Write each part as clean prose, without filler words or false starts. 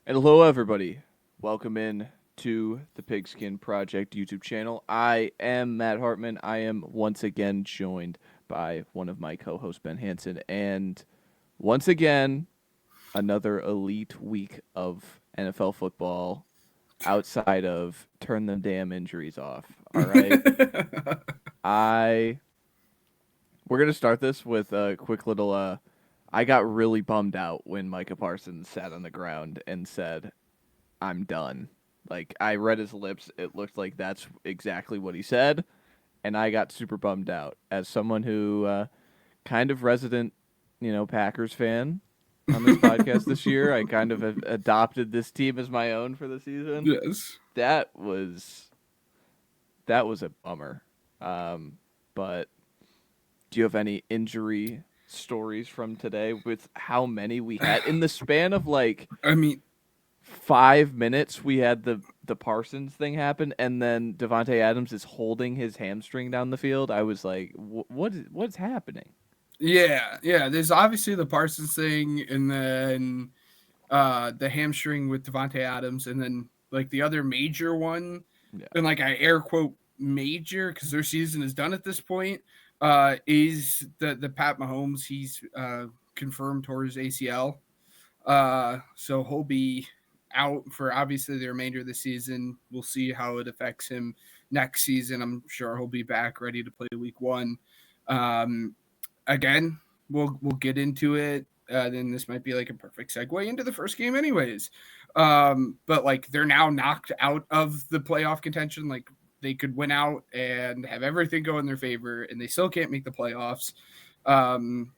And hello, everybody. Welcome in to the Pigskin Project YouTube channel. I am Matt Hartman. I am once again joined by one of my co-hosts, Ben Hansen, and once again, another elite week of NFL football outside of turn the damn injuries off. All right. I We're gonna start this with a quick little I got really bummed out when Micah Parsons sat on the ground and said, I'm done. Like, I read his lips. It looked like that's exactly what he said. And I got super bummed out. As someone who, kind of resident, Packers fan on this podcast this year, I kind of have adopted this team as my own for the season. Yes. That was, that was a bummer. But do you have any injury stories from today with how many we had in the span of like I mean, 5 minutes? We had the Parsons thing happen, and then Devonte Adams is holding his hamstring down the field. I was like, what's happening? yeah. There's obviously the Parsons thing, and then the hamstring with Devonte Adams, and then like the other major one, Yeah. and like I air quote major because their season is done at this point. Is the Pat Mahomes? He's confirmed tore his ACL, so he'll be out for obviously the remainder of the season. We'll see how it affects him next season. I'm sure he'll be back ready to play week one. Um, Again, we'll get into it. Then this might be like a perfect segue into the first game, anyways. But like they're now knocked out of the playoff contention. Like they could win out and have everything go in their favor, and they still can't make the playoffs. Um,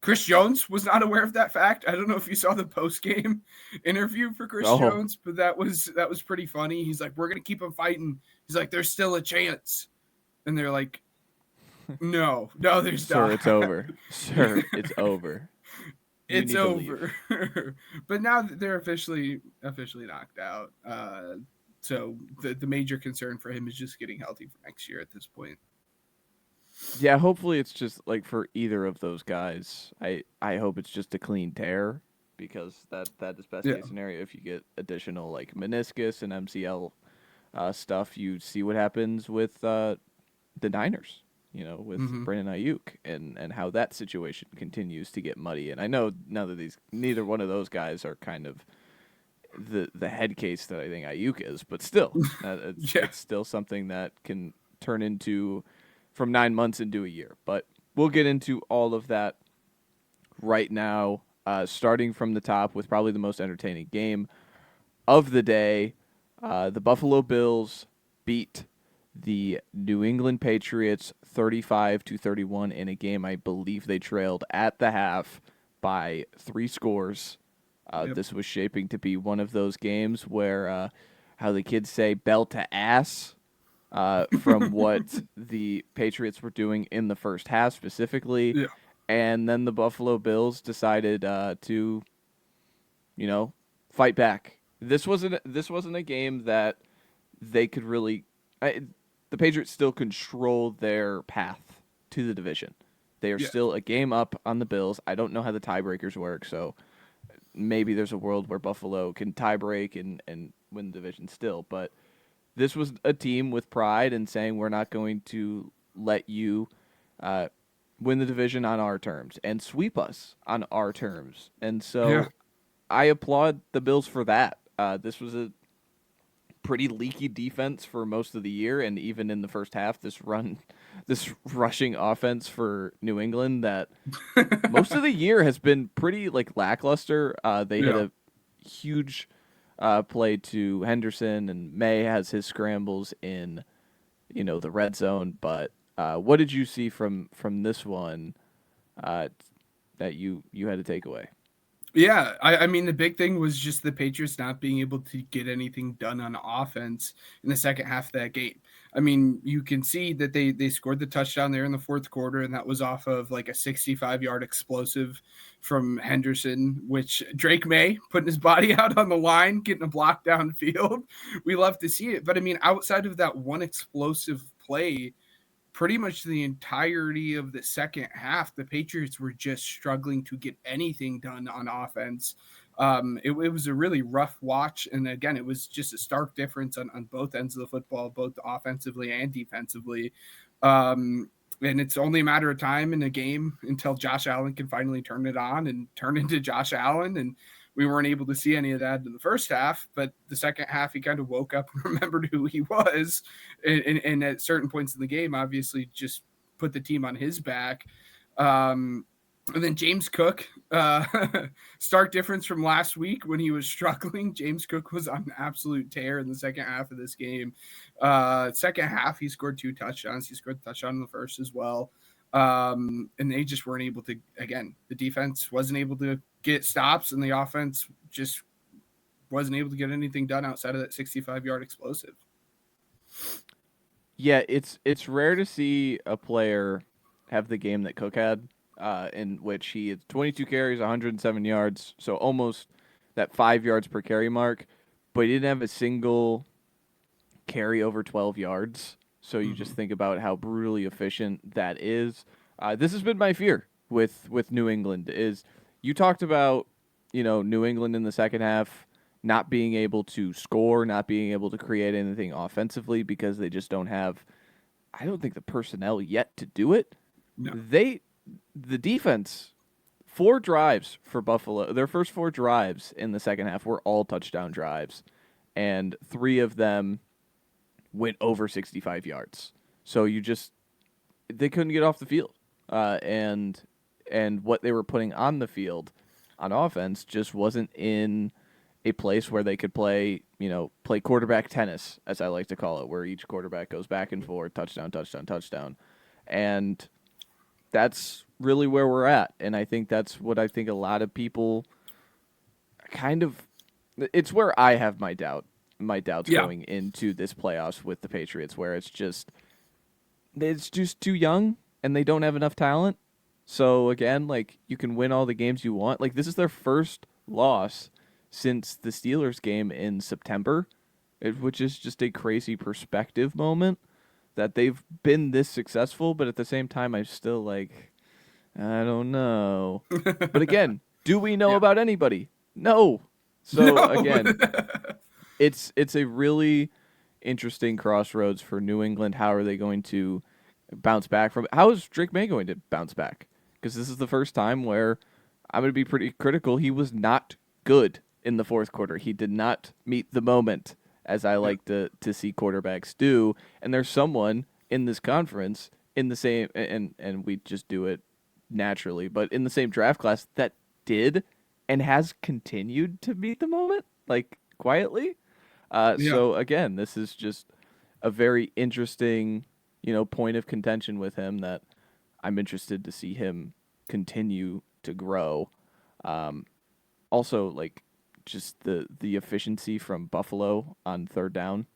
Chris Jones was not aware of that fact. I don't know if you saw the post game interview for Chris Oh, Jones, but that was pretty funny. He's like, "We're gonna keep him fighting." He's like, "There's still a chance," and they're like, "No, there's sir, not. it's over. Sir, it's over. You It's need to leave. over." But now they're officially knocked out. So the major concern for him is just getting healthy for next year at this point. Yeah, hopefully it's just like for either of those guys. I hope it's just a clean tear because that is best Yeah. case scenario. If you get additional like meniscus and MCL stuff, you see what happens with the Niners, with Mm-hmm. Brandon Ayuk and how that situation continues to get muddy. And I know neither one of those guys are kind of the head case that I think Ayuk is, but still, it's Yeah. it's still something that can turn into from 9 months into a year. But we'll get into all of that right now, starting from the top with probably the most entertaining game of the day. The Buffalo Bills beat the New England Patriots 35-31 in a game I believe they trailed at the half by 3 scores. Yep. This was shaping to be one of those games where, how the kids say, bell to ass, from what the Patriots were doing in the first half specifically. Yeah. And then the Buffalo Bills decided to, fight back. This wasn't a game that they could really. The Patriots still control their path to the division. They are Yeah. still a game up on the Bills. I don't know how the tiebreakers work, so maybe there's a world where Buffalo can tiebreak and win the division still. But this was a team with pride and saying we're not going to let you uh, win the division on our terms and sweep us on our terms. And Yeah. so I applaud the Bills for that. This was a pretty leaky defense for most of the year, and even in the first half, this rushing offense for New England that most of the year has been pretty like lackluster. They hit Yeah. a huge play to Henderson, and May has his scrambles in the red zone. But what did you see from this one uh, that you had to take away? Yeah, I mean the big thing was just the Patriots not being able to get anything done on offense in the second half of that game. I mean, you can see that they scored the touchdown there in the fourth quarter, and that was off of like a 65-yard explosive from Henderson, which Drake May putting his body out on the line, getting a block downfield. We love to see it, but I mean, outside of that one explosive play, pretty much the entirety of the second half, the Patriots were just struggling to get anything done on offense. It was a really rough watch. And again, it was just a stark difference on both ends of the football, both offensively and defensively. And it's only a matter of time in a game until Josh Allen can finally turn it on and turn into Josh Allen. And we weren't able to see any of that in the first half, but the second half, he kind of woke up and remembered who he was. And at certain points in the game, obviously just put the team on his back. And then James Cook, stark difference from last week when he was struggling. James Cook was on an absolute tear in the second half of this game. Second half, he scored 2 touchdowns. He scored a touchdown in the first as well. And they just weren't able to, again, the defense wasn't able to get stops, and the offense just wasn't able to get anything done outside of that 65-yard explosive. Yeah, it's rare to see a player have the game that Cook had, in which he had 22 carries, 107 yards, so almost that 5 yards per carry mark, but he didn't have a single carry over 12 yards. So you just think about how brutally efficient that is. This has been my fear with New England is you talked about, New England in the second half not being able to score, not being able to create anything offensively because they just don't have, I don't think, the personnel yet to do it. No. The defense, 4 drives for Buffalo, their first 4 drives in the second half were all touchdown drives, and 3 of them went over 65 yards. So they couldn't get off the field, and what they were putting on the field on offense just wasn't in a place where they could play quarterback tennis, as I like to call it, where each quarterback goes back and forth, touchdown, touchdown, touchdown. And that's really where we're at. And I think that's what I think a lot of people it's where I have my doubts going into this playoffs with the Patriots, where it's just too young and they don't have enough talent. So again, like, you can win all the games you want. Like, this is their first loss since the Steelers game in September, which is just a crazy perspective moment that they've been this successful, but at the same time, I'm still like, I don't know. But again, do we know about anybody? No. So again, it's a really interesting crossroads for New England. How are they going to bounce back from it? How is Drake May going to bounce back? Because this is the first time where I'm going to be pretty critical. He was not good in the fourth quarter. He did not meet the moment, as I like to see quarterbacks do. And there's someone in this conference in the same, and we just do it naturally, but in the same draft class that did and has continued to meet the moment, like, quietly. So again, this is just a very interesting, point of contention with him that I'm interested to see him continue to grow. Also, like, just the efficiency from Buffalo on third down.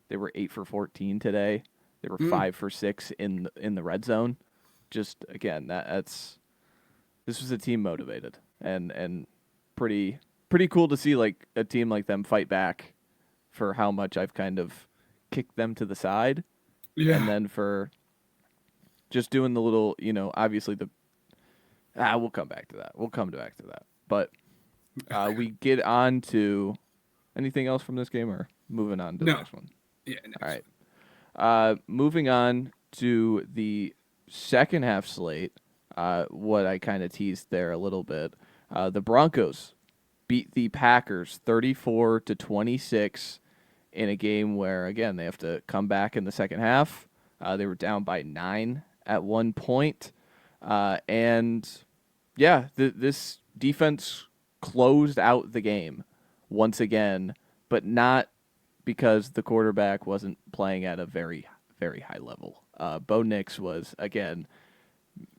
They were 8 for 14 today. They were 5 for 6 in the red zone. Just again, this was a team motivated and pretty cool to see, like, a team like them fight back for how much I've kind of kicked them to the side. Yeah. And then for just doing the little, obviously we'll come back to that. But we get on to anything else from this game, or moving on to the next one? Yeah. Next. All right. Moving on to the second half slate, what I kind of teased there a little bit. The Broncos beat the Packers 34-26 in a game where, again, they have to come back in the second half. They were down by 9 at one point. This defense closed out the game once again, but not because the quarterback wasn't playing at a very, very high level. Bo Nix was, again,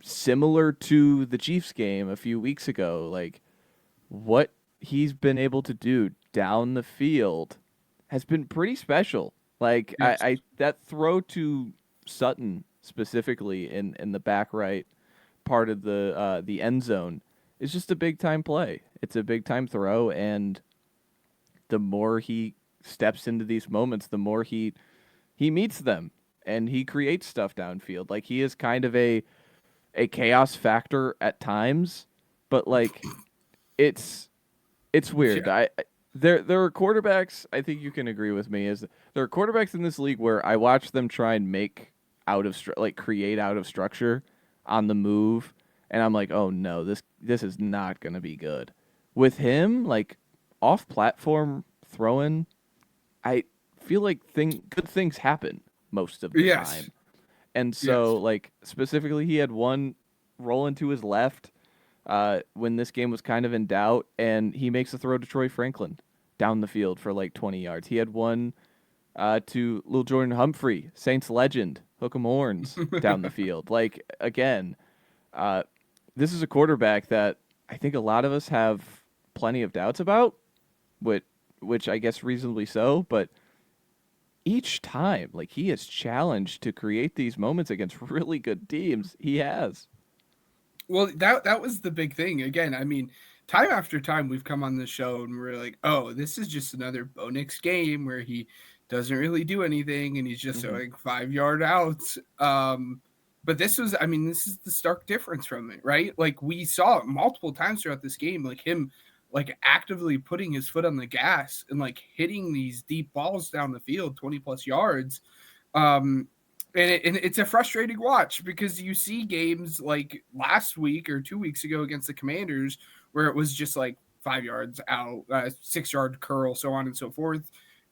similar to the Chiefs game a few weeks ago. Like, what he's been able to do down the field has been pretty special. Like, Yes. I that throw to Sutton specifically in the back right part of the end zone is just a big time play. It's a big time throw, and the more he steps into these moments, the more he meets them and he creates stuff downfield. Like, he is kind of a chaos factor at times, but, like, it's It's weird. Yeah. There are quarterbacks. I think you can agree with me. Is there are quarterbacks in this league where I watch them try and make create out of structure on the move, and I'm like, oh no, this is not gonna be good. With him, like off platform throwing, I feel like good things happen most of the Yes. time. And so, Yes. like specifically, he had one roll into his left when this game was kind of in doubt, and he makes a throw to Troy Franklin down the field for like 20 yards. He had one to Lil Jordan Humphrey, Saints legend, hook 'em horns down the field. Like again, uh, this is a quarterback that I think a lot of us have plenty of doubts about, which which I guess reasonably so, but each time, like he is challenged to create these moments against really good teams. He has. Well, that was the big thing. Again, I mean, time after time we've come on the show and we're like, oh, this is just another Bo Nix game where he doesn't really do anything and he's just Hmm. like 5 yard outs. But this was, I mean, this is the stark difference from it, right? Like we saw it multiple times throughout this game, like him like actively putting his foot on the gas and like hitting these deep balls down the field, 20 plus yards. Um, and it's a frustrating watch because you see games like last week or 2 weeks ago against the Commanders where it was just like 5 yards out, 6 yard curl, so on and so forth.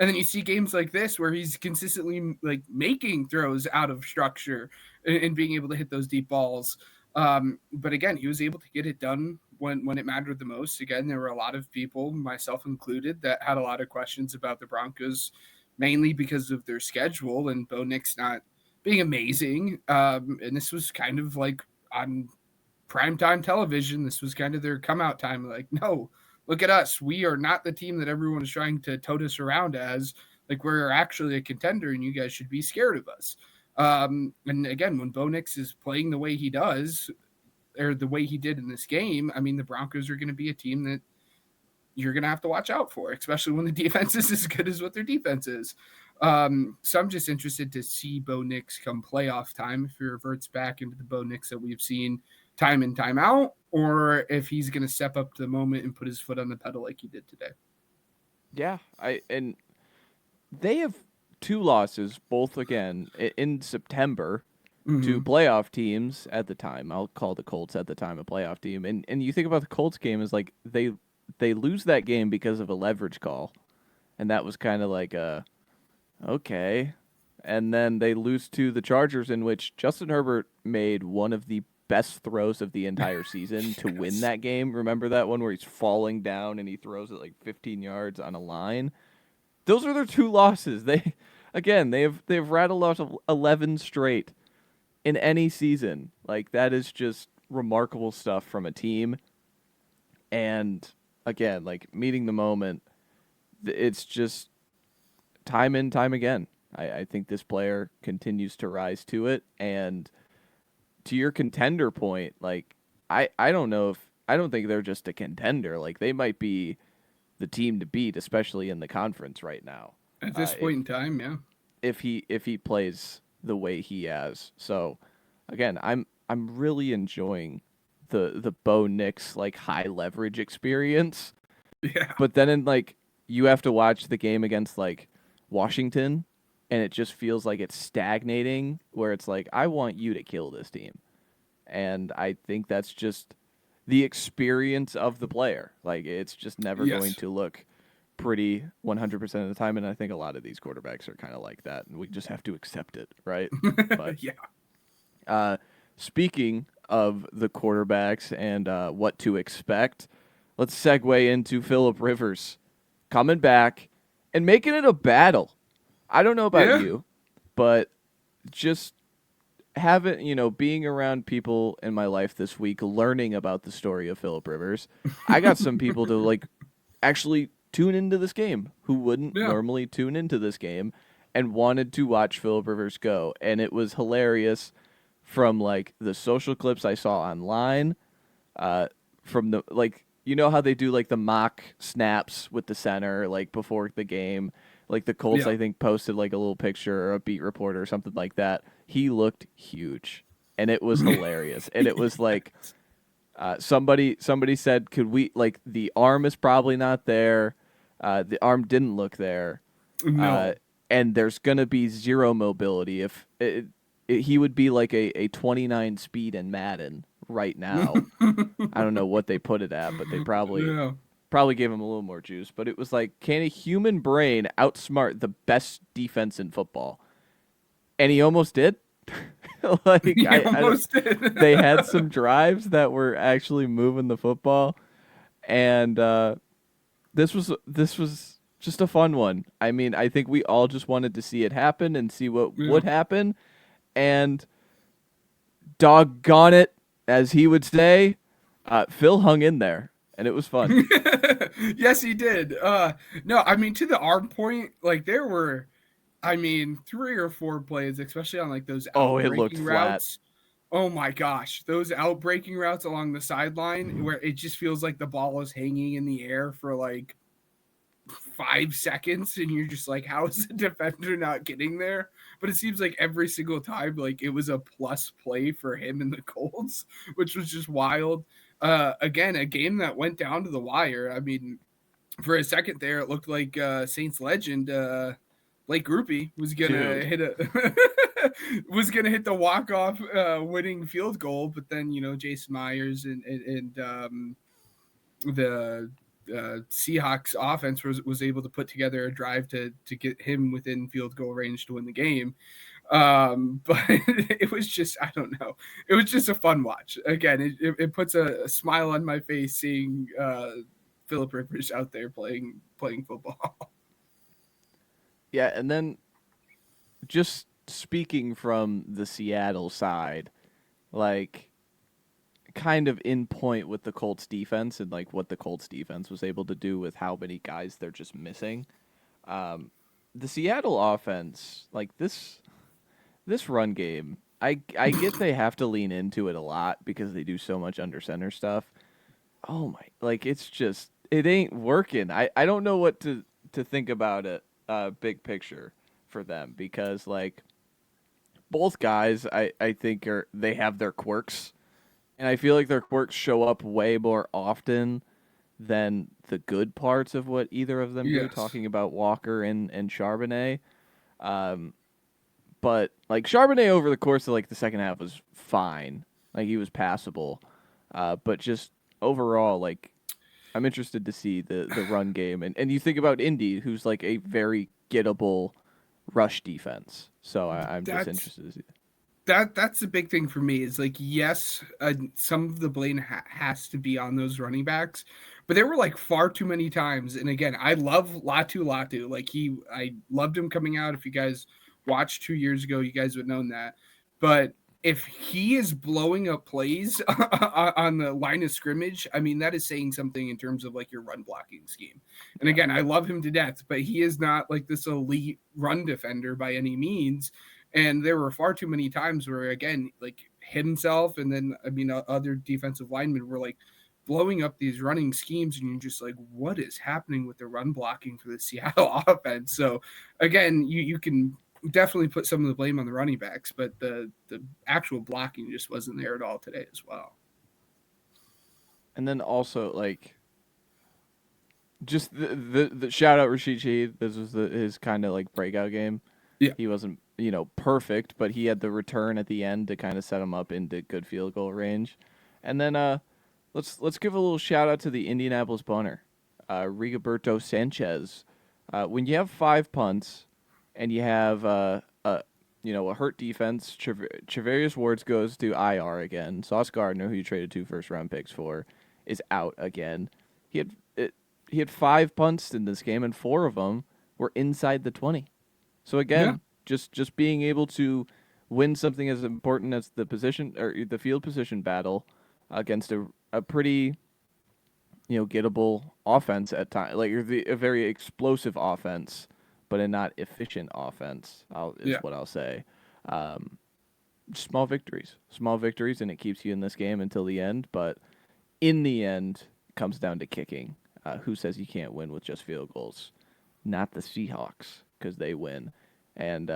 And then you see games like this where he's consistently like making throws out of structure and being able to hit those deep balls. But again, he was able to get it done when it mattered the most. Again, there were a lot of people, myself included, that had a lot of questions about the Broncos, mainly because of their schedule and Bo Nix not being amazing. And this was kind of like on primetime television. This was kind of their come out time. Like, no, look at us. We are not the team that everyone is trying to tote us around as. Like, we're actually a contender, and you guys should be scared of us. And again, when Bo Nix is playing the way he does, or the way he did in this game, I mean, the Broncos are going to be a team that you're going to have to watch out for, especially when the defense is as good as what their defense is. So I'm just interested to see Bo Nix come playoff time if he reverts back into the Bo Nix that we've seen time in, time out, or if he's going to step up to the moment and put his foot on the pedal like he did today. Yeah, I and they have two losses, both again in September to Mm-hmm. playoff teams at the time. I'll call the Colts at the time a playoff team. And you think about the Colts game is like they lose that game because of a leverage call. And that was kind of like a okay. And then they lose to the Chargers in which Justin Herbert made one of the best throws of the entire season to win Yes. that game. Remember that one where he's falling down and he throws it like 15 yards on a line? Those are their two losses. They again, they've rattled off 11 straight in any season. Like that is just remarkable stuff from a team. And again, like meeting the moment, it's just time and time again. I think this player continues to rise to it. And to your contender point, like I don't know if I don't think they're just a contender. Like they might be the team to beat, especially in the conference right now. At this If point in time, yeah. if he plays the way he has. So again, I'm really enjoying the Bo Nix like high leverage experience. Yeah. But then in like you have to watch the game against like Washington and it just feels like it's stagnating where it's like I want you to kill this team. And I think that's just the experience of the player. Like it's just never going Yes. to look pretty 100% of the time and I think a lot of these quarterbacks are kind of like that and we just have to accept it, right? But Yeah. uh speaking of the quarterbacks and what to expect, let's segue into Phillip Rivers coming back and making it a battle. I don't know about Yeah. you, but just having, being around people in my life this week, learning about the story of Phillip Rivers, I got some people to like actually tune into this game who wouldn't Yeah. normally tune into this game and wanted to watch Phillip Rivers go. And it was hilarious from like the social clips I saw online, uh, from the like how they do like the mock snaps with the center like before the game. Like the Colts, Yeah. I think posted like a little picture or a beat reporter or something like that. He looked huge, and it was hilarious. And it was like Somebody said, could we like the arm is probably not there. The arm didn't look there. Uh, No. and there's gonna be zero mobility if he would be like a 29 speed in Madden right now. I don't know what they put it at, but they Yeah. probably gave him a little more juice. But it was like, can a human brain outsmart the best defense in football? And he almost did. Like He I don't. almost did. They had some drives that were actually moving the football, and this was just a fun one. I mean, I think we all just wanted to see it happen and see what Yeah. would happen, and doggone it, as he would say, Phil hung in there, and it was fun. Yes, he did. No, I mean, to the arm point, like there were, I mean, 3 or 4 plays, especially on like those Oh, it looked outbreaking flat. routes. Oh my gosh, those outbreaking routes along the sideline where it just feels like the ball is hanging in the air for like 5 seconds, and you're just like, how is the defender not getting there? But it seems like every single time, like it was a plus play for him and the Colts, which was just wild. Again, a game that went down to the wire. I mean, for a second there, it looked like Saints legend Blake Groupie was gonna Dude. hit a was gonna hit the walk off winning field goal, but then Jason Myers and the Seahawks offense was able to put together a drive to get him within field goal range to win the game. But it was just, I don't know, it was just a fun watch. Again, it puts a smile on my face seeing Philip Rivers out there playing football. Yeah, and then just speaking from the Seattle side, like kind of in point with the Colts defense and like what the Colts defense was able to do with how many guys they're just missing. Um, the Seattle offense, like this run game, I get they have to lean into it a lot because they do so much under center stuff. Oh my, like it's just it ain't working. I don't know what to think about it big picture for them because like both guys I think are they have their quirks and I feel like their quirks show up way more often than the good parts of what either of them do, Yes. talking about Walker and Charbonnet. Um, but like Charbonnet over the course of like the second half was fine. Like he was passable. But just overall, like I'm interested to see the run game. And you think about Indy, who's like a very gettable rush defense. So I'm just That's interested to see. that's the big thing for me is like, yes, some of the blame has to be on those running backs, but there were like far too many times. And again, I love Latu. Like I loved him coming out. If you guys watched 2 years ago, you guys would know that. But if he is blowing up plays on the line of scrimmage, I mean, that is saying something in terms of like your run blocking scheme. And Yeah. again, I love him to death, but he is not like this elite run defender by any means. And there were far too many times where, again, like himself and then, I mean, other defensive linemen were like blowing up these running schemes. And you're just like, what is happening with the run blocking for the Seattle offense? So, again, you can definitely put some of the blame on the running backs, but the actual blocking just wasn't there at all today as well. And then also like just the shout out Rashid Shaheed. This was his kind of like breakout game. Yeah. He wasn't, perfect, but he had the return at the end to kind of set him up into good field goal range. And then let's give a little shout out to the Indianapolis punter, Rigoberto Sanchez. When you have 5 punts and you have a hurt defense, Travarius Wards goes to IR again. Sauce Gardner, who you traded 2 first-round picks for, is out again. He had he had 5 punts in this game, and 4 of them were inside the 20. So Yeah. again, just being able to win something as important as the position or the field position battle against a pretty gettable offense at times, like a very explosive offense, but a not efficient offense. Is Yeah. what I'll say. Um, small victories, and it keeps you in this game until the end. But in the end, it comes down to kicking. Who says you can't win with just field goals? Not the Seahawks, because they win. And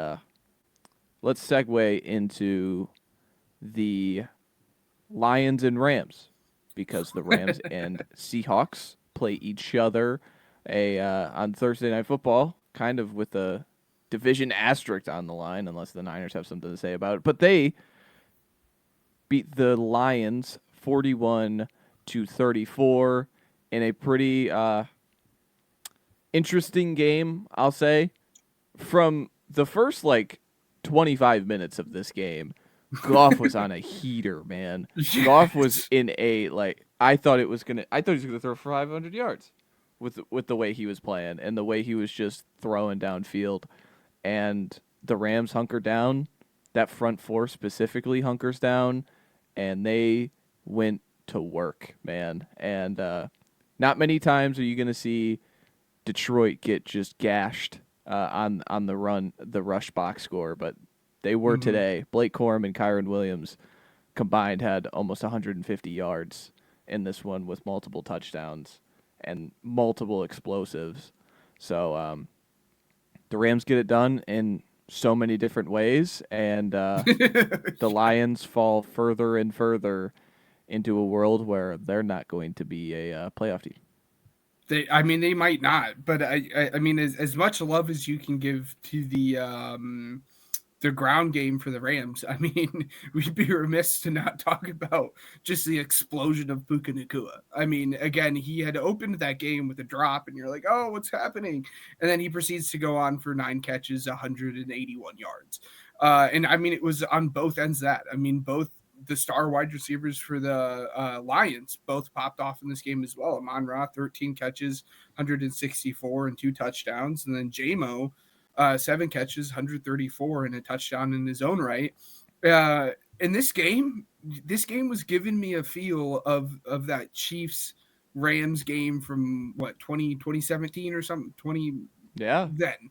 let's segue into the Lions and Rams. because the Rams and Seahawks play each other on Thursday Night Football, kind of with a division asterisk on the line, unless the Niners have something to say about it. But they beat the Lions 41-34 in a pretty interesting game, I'll say. From the first 25 minutes of this game, Goff was on a heater, man. Goff was Yes. in a I thought he was gonna throw for 500 yards with the way he was playing and the way he was just throwing downfield. And the Rams hunker down. That front four specifically hunkers down, and they went to work, man. And not many times are you gonna see Detroit get just gashed on the rush box score, but they were Mhm. today. Blake Corum and Kyron Williams combined had almost 150 yards in this one with multiple touchdowns and multiple explosives. So the Rams get it done in so many different ways, and the Lions fall further and further into a world where they're not going to be a playoff team. I mean, they might not, but I mean, as much love as you can give to the ground game for the Rams, I mean, we'd be remiss to not talk about just the explosion of Puka Nakua. I mean, again, he had opened that game with a drop, and you're like, oh, what's happening? And then he proceeds to go on for 9 catches, 181 yards. And I mean, it was on both ends of that. I mean, both the star wide receivers for the Lions both popped off in this game as well. Amon-Ra, 13 catches, 164 and 2 touchdowns. And then J-Mo, 7 catches, 134 and a touchdown in his own right. In this game was giving me a feel of that Chiefs Rams game from what 2017 or something 20 Yeah. then.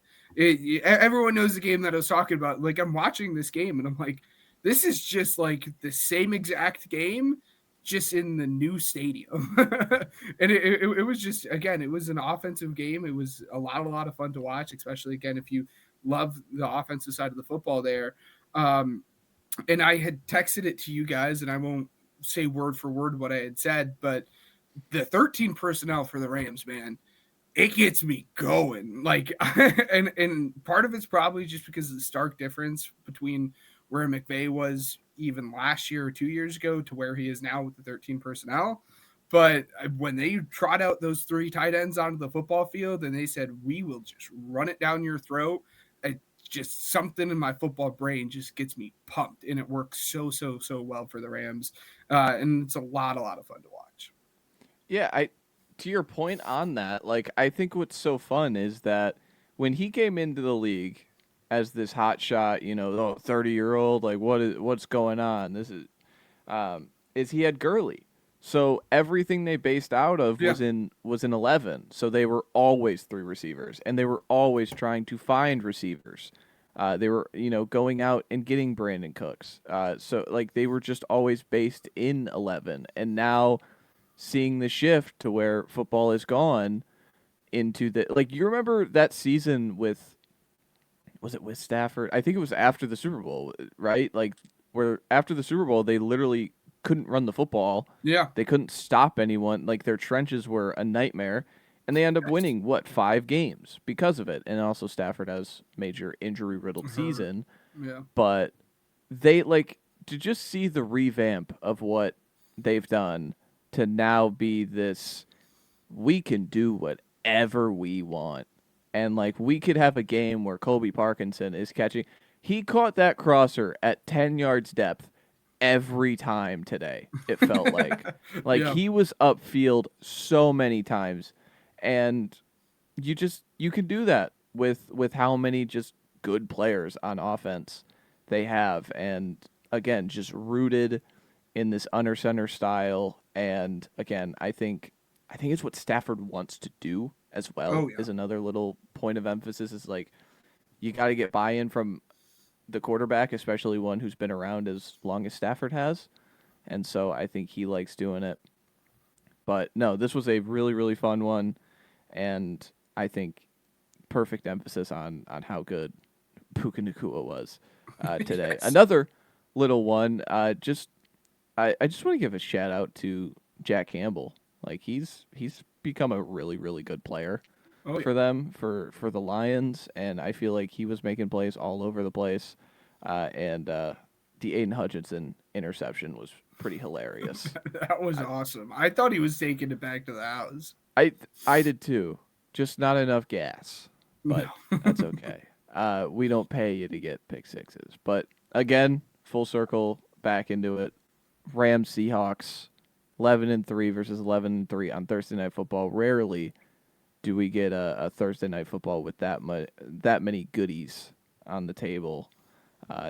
Everyone knows the game that I was talking about. Like I'm watching this game and I'm like, this is just like the same exact game, just in the new stadium. And it was just again, it was an offensive game. It was a lot of fun to watch, especially again if you love the offensive side of the football there. And I had texted it to you guys, and I won't say word for word what I had said, but the 13 personnel for the Rams, man, it gets me going. Like, and part of it's probably just because of the stark difference between where McVay was even last year or 2 years ago to where he is now with the 13 personnel. But when they trot out those 3 tight ends onto the football field and they said, we will just run it down your throat, it just something in my football brain just gets me pumped. And it works so well for the Rams. And it's a lot of fun to watch. Yeah, I to your point on that, I think what's so fun is that when he came into the league as this hot shot, 30-year-old, like what's going on? This is he had Gurley. So everything they based out of Yeah. was in 11. So they were always 3 receivers, and they were always trying to find receivers. They were, going out and getting Brandon Cooks. So they were just always based in 11. And now seeing the shift to where football is gone into the you remember that season with was it with Stafford? I think it was after the Super Bowl, right? Where after the Super Bowl they literally couldn't run the football. Yeah. They couldn't stop anyone. Like their trenches were a nightmare. And they end up Yes. winning 5 games because of it. And also Stafford has major injury riddled Her. season. Yeah. But they to just see the revamp of what they've done to now be this we can do whatever we want. And we could have a game where Colby Parkinson is catching he caught that crosser at 10 yards depth every time today. It felt like Yeah. he was upfield so many times, and you can do that with how many just good players on offense they have, and again just rooted in this under center style. And again, I think it's what Stafford wants to do as well. Oh yeah. Is another little point of emphasis is you got to get buy-in from the quarterback, especially one who's been around as long as Stafford has. And so I think he likes doing it. But no, this was a really, really fun one. And I think perfect emphasis on how good Puka Nakua was today. Yes. Another little one, I just want to give a shout out to Jack Campbell. Like he's become a really really good player Oh yeah. for them for the Lions, and I feel like he was making plays all over the place, and the Aiden Hutchinson interception was pretty hilarious. That was I awesome. I thought he was taking it back to the house. I, I did too, just not enough gas, but No. that's okay. We don't pay you to get pick sixes, but again, full circle back into it. Rams Seahawks, 11-3 versus 11-3 on Thursday Night Football. Rarely do we get a Thursday Night Football with that many goodies on the table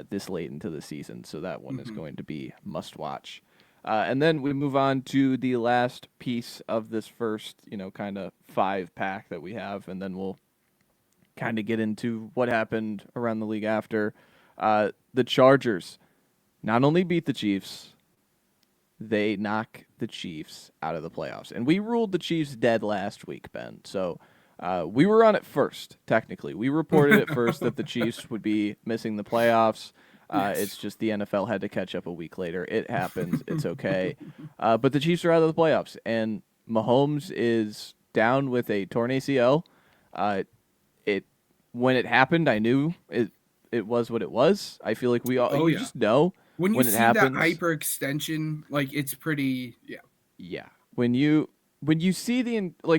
this late into the season. So that one is Mhm. going to be must watch. And then we move on to the last piece of this first, kind of 5 pack that we have, and then we'll kind of get into what happened around the league after. The Chargers not only beat the Chiefs, they knock the Chiefs out of the playoffs. And we ruled the Chiefs dead last week, Ben. So we were on it first, technically. We reported it first that the Chiefs would be missing the playoffs. It's Yes. just the NFL had to catch up a week later. It happens. It's okay. But the Chiefs are out of the playoffs. And Mahomes is down with a torn ACL. It When it happened, I knew it was what it was. I feel like we all Oh you yeah. just know When you when it see that happens. hyperextension, like it's pretty. Yeah. Yeah. When you see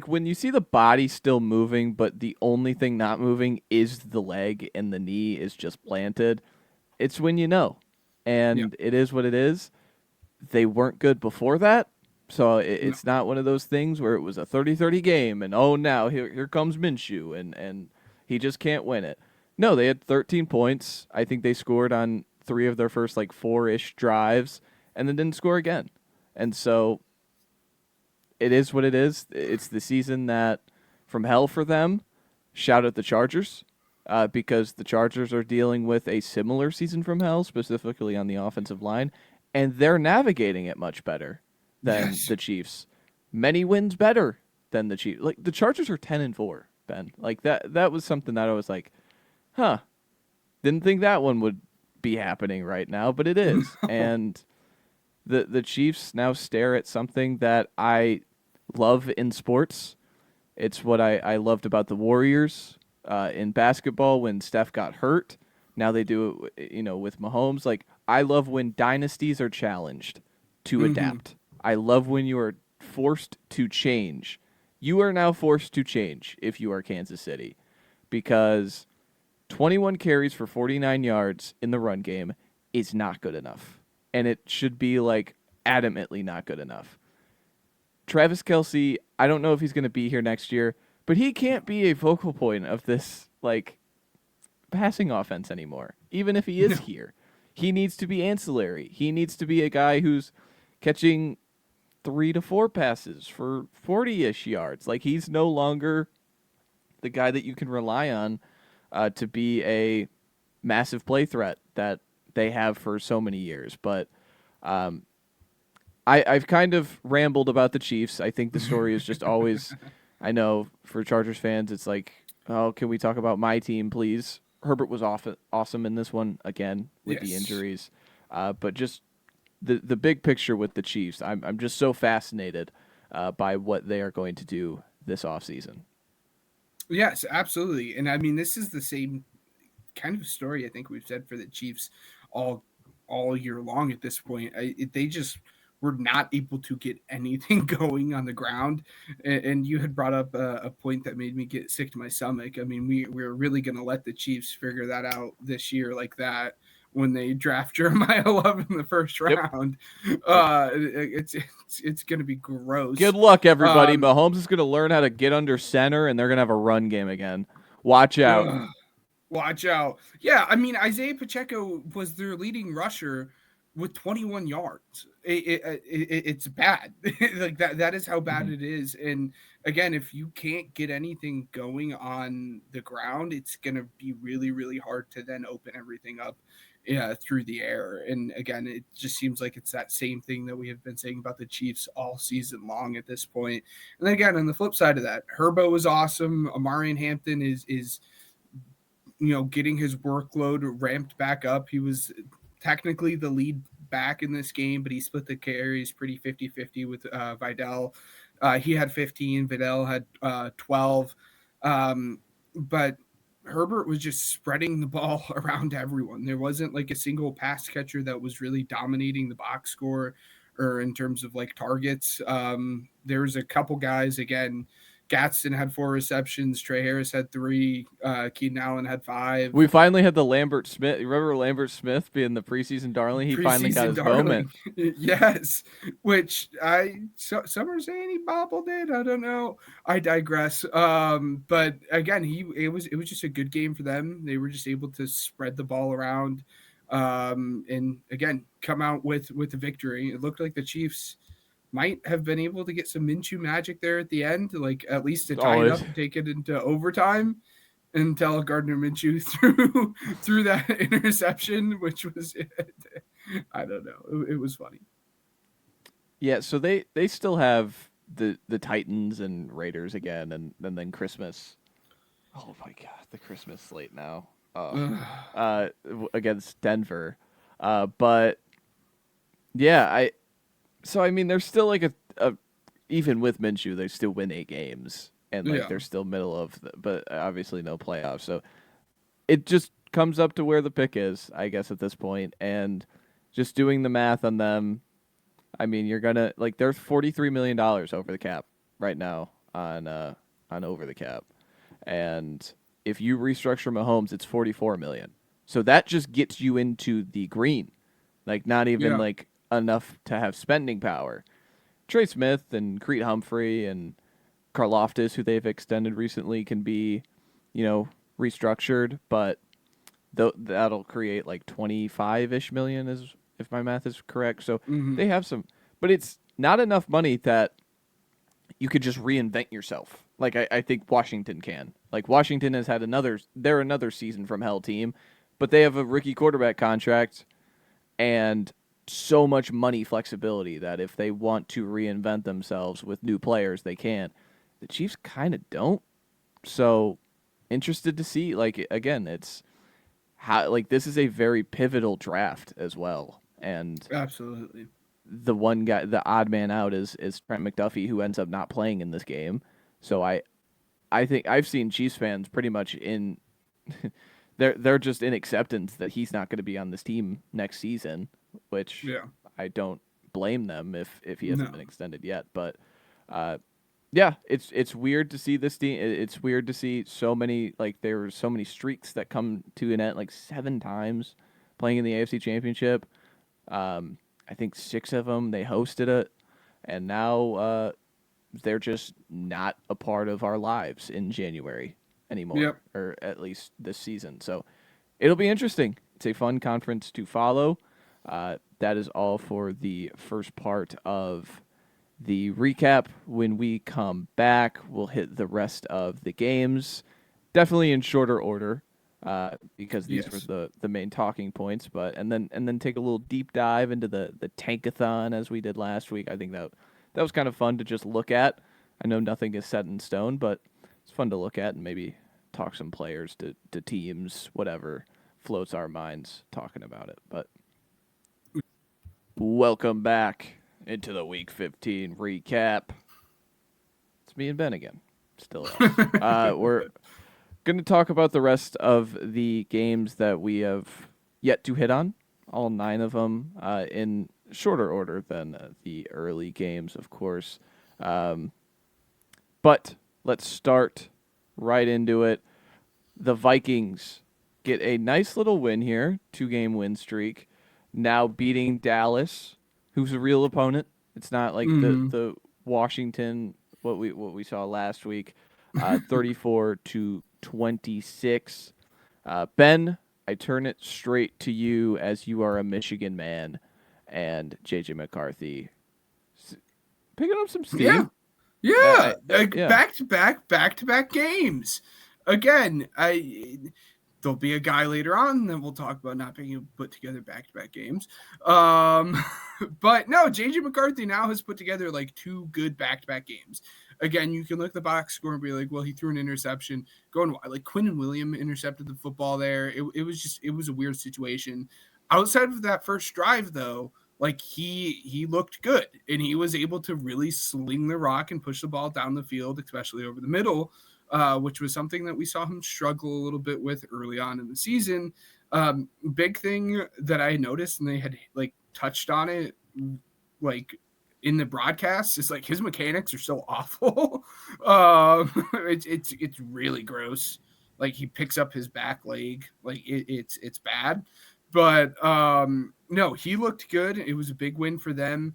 when you see the body still moving, but the only thing not moving is the leg and the knee is just planted, it's when you know. Yeah. And it is what it is. They weren't good before that. So No. it's not one of those things where it was a 30-30 game and oh now here comes Minshew and he just can't win it. No, they had 13 points. I think they scored on 3 of their first like 4-ish drives and then didn't score again. And so it is what it is. It's the season that from hell for them. Shout out the Chargers because the Chargers are dealing with a similar season from hell, specifically on the offensive line, and they're navigating it much better than Yes. the Chiefs. Many wins better than the Chiefs. Like the Chargers are 10-4, Ben. Like that was something that I was like, huh, didn't think that one would be happening right now, but it is. No. And the Chiefs now stare at something that I love in sports. It's what I loved about the Warriors in basketball when Steph got hurt. Now they do it, with Mahomes. Like I love when dynasties are challenged to Hmm. adapt. I love when you are forced to change. You are now forced to change if you are Kansas City because 21 carries for 49 yards in the run game is not good enough. And it should be like adamantly not good enough. Travis Kelsey, I don't know if he's going to be here next year, but he can't be a focal point of this like passing offense anymore. Even if he is No. here, he needs to be ancillary. He needs to be a guy who's catching 3 to 4 passes for 40-ish yards. Like he's no longer the guy that you can rely on to be a massive play threat that they have for so many years. But um, I've kind of rambled about the Chiefs. I think the story is just always, I know for Chargers fans, it's like, oh, can we talk about my team, please? Herbert was awesome in this one again with the Yes. injuries, but just the big picture with the Chiefs, I'm just so fascinated by what they are going to do this offseason. Yes, absolutely. And I mean, this is the same kind of story I think we've said for the Chiefs all all year long at this point. They just were not able to get anything going on the ground. And you had brought up a point that made me get sick to my stomach. I mean, we're really going to let the Chiefs figure that out this year like that when they draft Jeremiah Love in the first Yep. round. Yep. It's going to be gross. Good luck, everybody. Um, Mahomes is going to learn how to get under center, and they're going to have a run game again. Watch out. ugh. Watch out. Yeah, I mean, Isaiah Pacheco was their leading rusher with 21 yards. It's bad. Like that is how bad Mhm. it is. And again, if you can't get anything going on the ground, it's going to be really, really hard to then open everything up through the air. And again, it just seems like it's that same thing that we have been saying about the Chiefs all season long at this point. And then again, on the flip side of that, Herbo is awesome. Amarian Hampton is getting his workload ramped back up. He was technically the lead back in this game, but he split the carries pretty 50-50 with Vidal. He had 15, Vidal had 12. But Herbert was just spreading the ball around everyone. There wasn't like a single pass catcher that was really dominating the box score or in terms of like targets. There was a couple guys, again, Gadsden had 4 receptions. Trey Harris had 3. Keenan Allen had 5. We finally had the Lambert Smith. You remember Lambert Smith being the preseason darling? He finally got Preseason his darling. moment. Yes, which some are saying he bobbled it. I don't know. I digress. But again, it was just a good game for them. They were just able to spread the ball around, and again come out with the victory. It looked like the Chiefs might have been able to get some Minshew magic there at the end, like at least to tie it up and take it into overtime until Gardner Minshew threw that interception, which was, I don't know, it was funny. Yeah, so they still have the Titans and Raiders again, and then Christmas. Oh my God, the Christmas slate now. Against Denver, but yeah, I mean, there's still like a even with Minshew, they still win 8 games, and like they're still middle of, but obviously no playoffs. So it just comes up to where the pick is, I guess, at this point, and just doing the math on them. I mean, you're gonna like there's $43 million over the cap right now on over the cap, and if you restructure Mahomes, it's 44 million. So that just gets you into the green, like not even like enough to have spending power. Trey Smith and Creed Humphrey and Karloftis, who they've extended recently, can be, restructured, but that'll create like 25-ish million, is if my math is correct. So they have some, but it's not enough money that you could just reinvent yourself. Like I think Washington can. Like Washington has had they're another season from hell team, but they have a rookie quarterback contract and so much money flexibility that if they want to reinvent themselves with new players, they can. The Chiefs kind of don't. So interested to see, like, again, it's how, like, this is a very pivotal draft as well. And absolutely, the one guy, the odd man out is Trent McDuffie, who ends up not playing in this game. So I think I've seen Chiefs fans pretty much in they're just in acceptance that he's not going to be on this team next season, which I don't blame them if he hasn't been extended yet. But yeah, it's weird to see this team. It's weird to see so many, like, there were so many streaks that come to an end, like 7 times playing in the AFC Championship. I think 6 of them they hosted it, and now they're just not a part of our lives in January anymore, or at least this season. So it'll be interesting. It's a fun conference to follow. That is all for the first part of the recap. When we come back, we'll hit the rest of the games, definitely in shorter order, because these were the main talking points. But and then take a little deep dive into the Tankathon as we did last week. I think that was kind of fun to just look at. I know nothing is set in stone, but it's fun to look at and maybe talk some players to teams, whatever floats our minds talking about it. But welcome back into the Week 15 recap. It's me and Ben again. Still us. We're going to talk about the rest of the games that we have yet to hit on, all 9 of them, in shorter order than the early games, of course. But let's start right into it. The Vikings get a nice little win here, 2-game win streak, now beating Dallas, who's a real opponent. It's not like the Washington what we saw last week, 34-26. Ben, I turn it straight to you as you are a Michigan man, and JJ McCarthy picking up some steam. Yeah. Back to back games. Again, there'll be a guy later on that we'll talk about not being able to put together back-to-back games. But no, JJ McCarthy now has put together like 2 good back-to-back games. Again, you can look at the box score and be like, well, he threw an interception. Going like Quinn and William intercepted the football there. It was a weird situation. outside of that first drive, though, like he looked good, and he was able to really sling the rock and push the ball down the field, especially over the middle, which was something that we saw him struggle a little bit with early on in the season. Big thing that I noticed, and they had like touched on it, like in the broadcast, is like his mechanics are so awful. It's really gross. Like he picks up his back leg, like it's bad. But no, he looked good. It was a big win for them.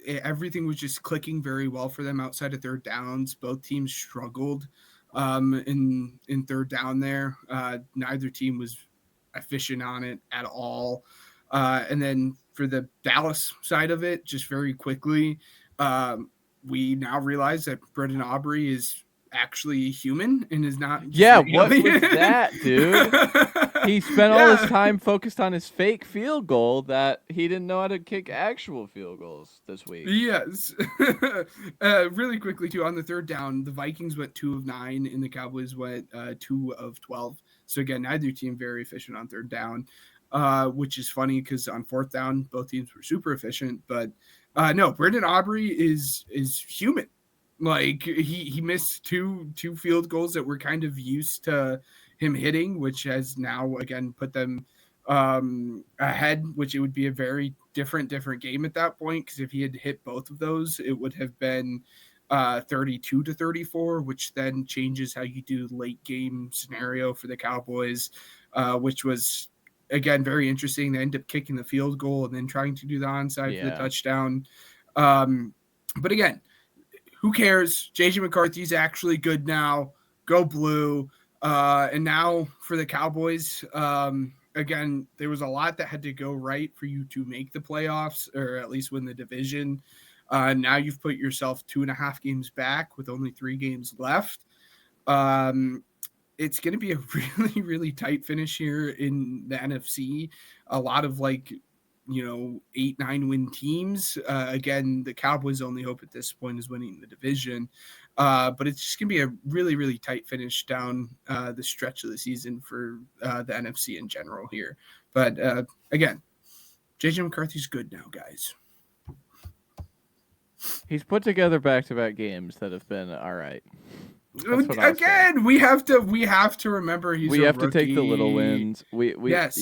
Everything was just clicking very well for them outside of third downs. Both teams struggled in third down there. Neither team was efficient on it at all. And then for the Dallas side of it, just very quickly, we now realize that Brendan Aubrey is actually human and is not just Yeah, an what alien. was that, dude? He spent all his Yeah. time focused on his fake field goal that he didn't know how to kick actual field goals this week. Yes. Really quickly, too, on the third down, the Vikings went 2 of 9 and the Cowboys went 2 of 12. So, again, neither team very efficient on third down, which is funny because on fourth down, both teams were super efficient. But no, Brendan Aubrey is human. Like he missed two field goals that we're kind of used to him hitting, which has now again put them ahead, which it would be a very different game at that point, because if he had hit both of those, it would have been 32-34, which then changes how you do late game scenario for the Cowboys, which was again very interesting. They end up kicking the field goal and then trying to do the onside for the touchdown. But again, who cares? JJ McCarthy's actually good now. Go blue. And now for the Cowboys, again, there was a lot that had to go right for you to make the playoffs or at least win the division. Now you've put yourself 2.5 games back with only 3 games left. It's going to be a really, really tight finish here in the NFC. A lot of 8-9 win teams. Again, the Cowboys' only hope at this point is winning the division. But it's just going to be a really, really tight finish down the stretch of the season for the NFC in general here. But again, JJ McCarthy's good now, guys. He's put together back-to-back games that have been all right. Again, we have to remember he's we a have rookie. To take the little wins. Yes.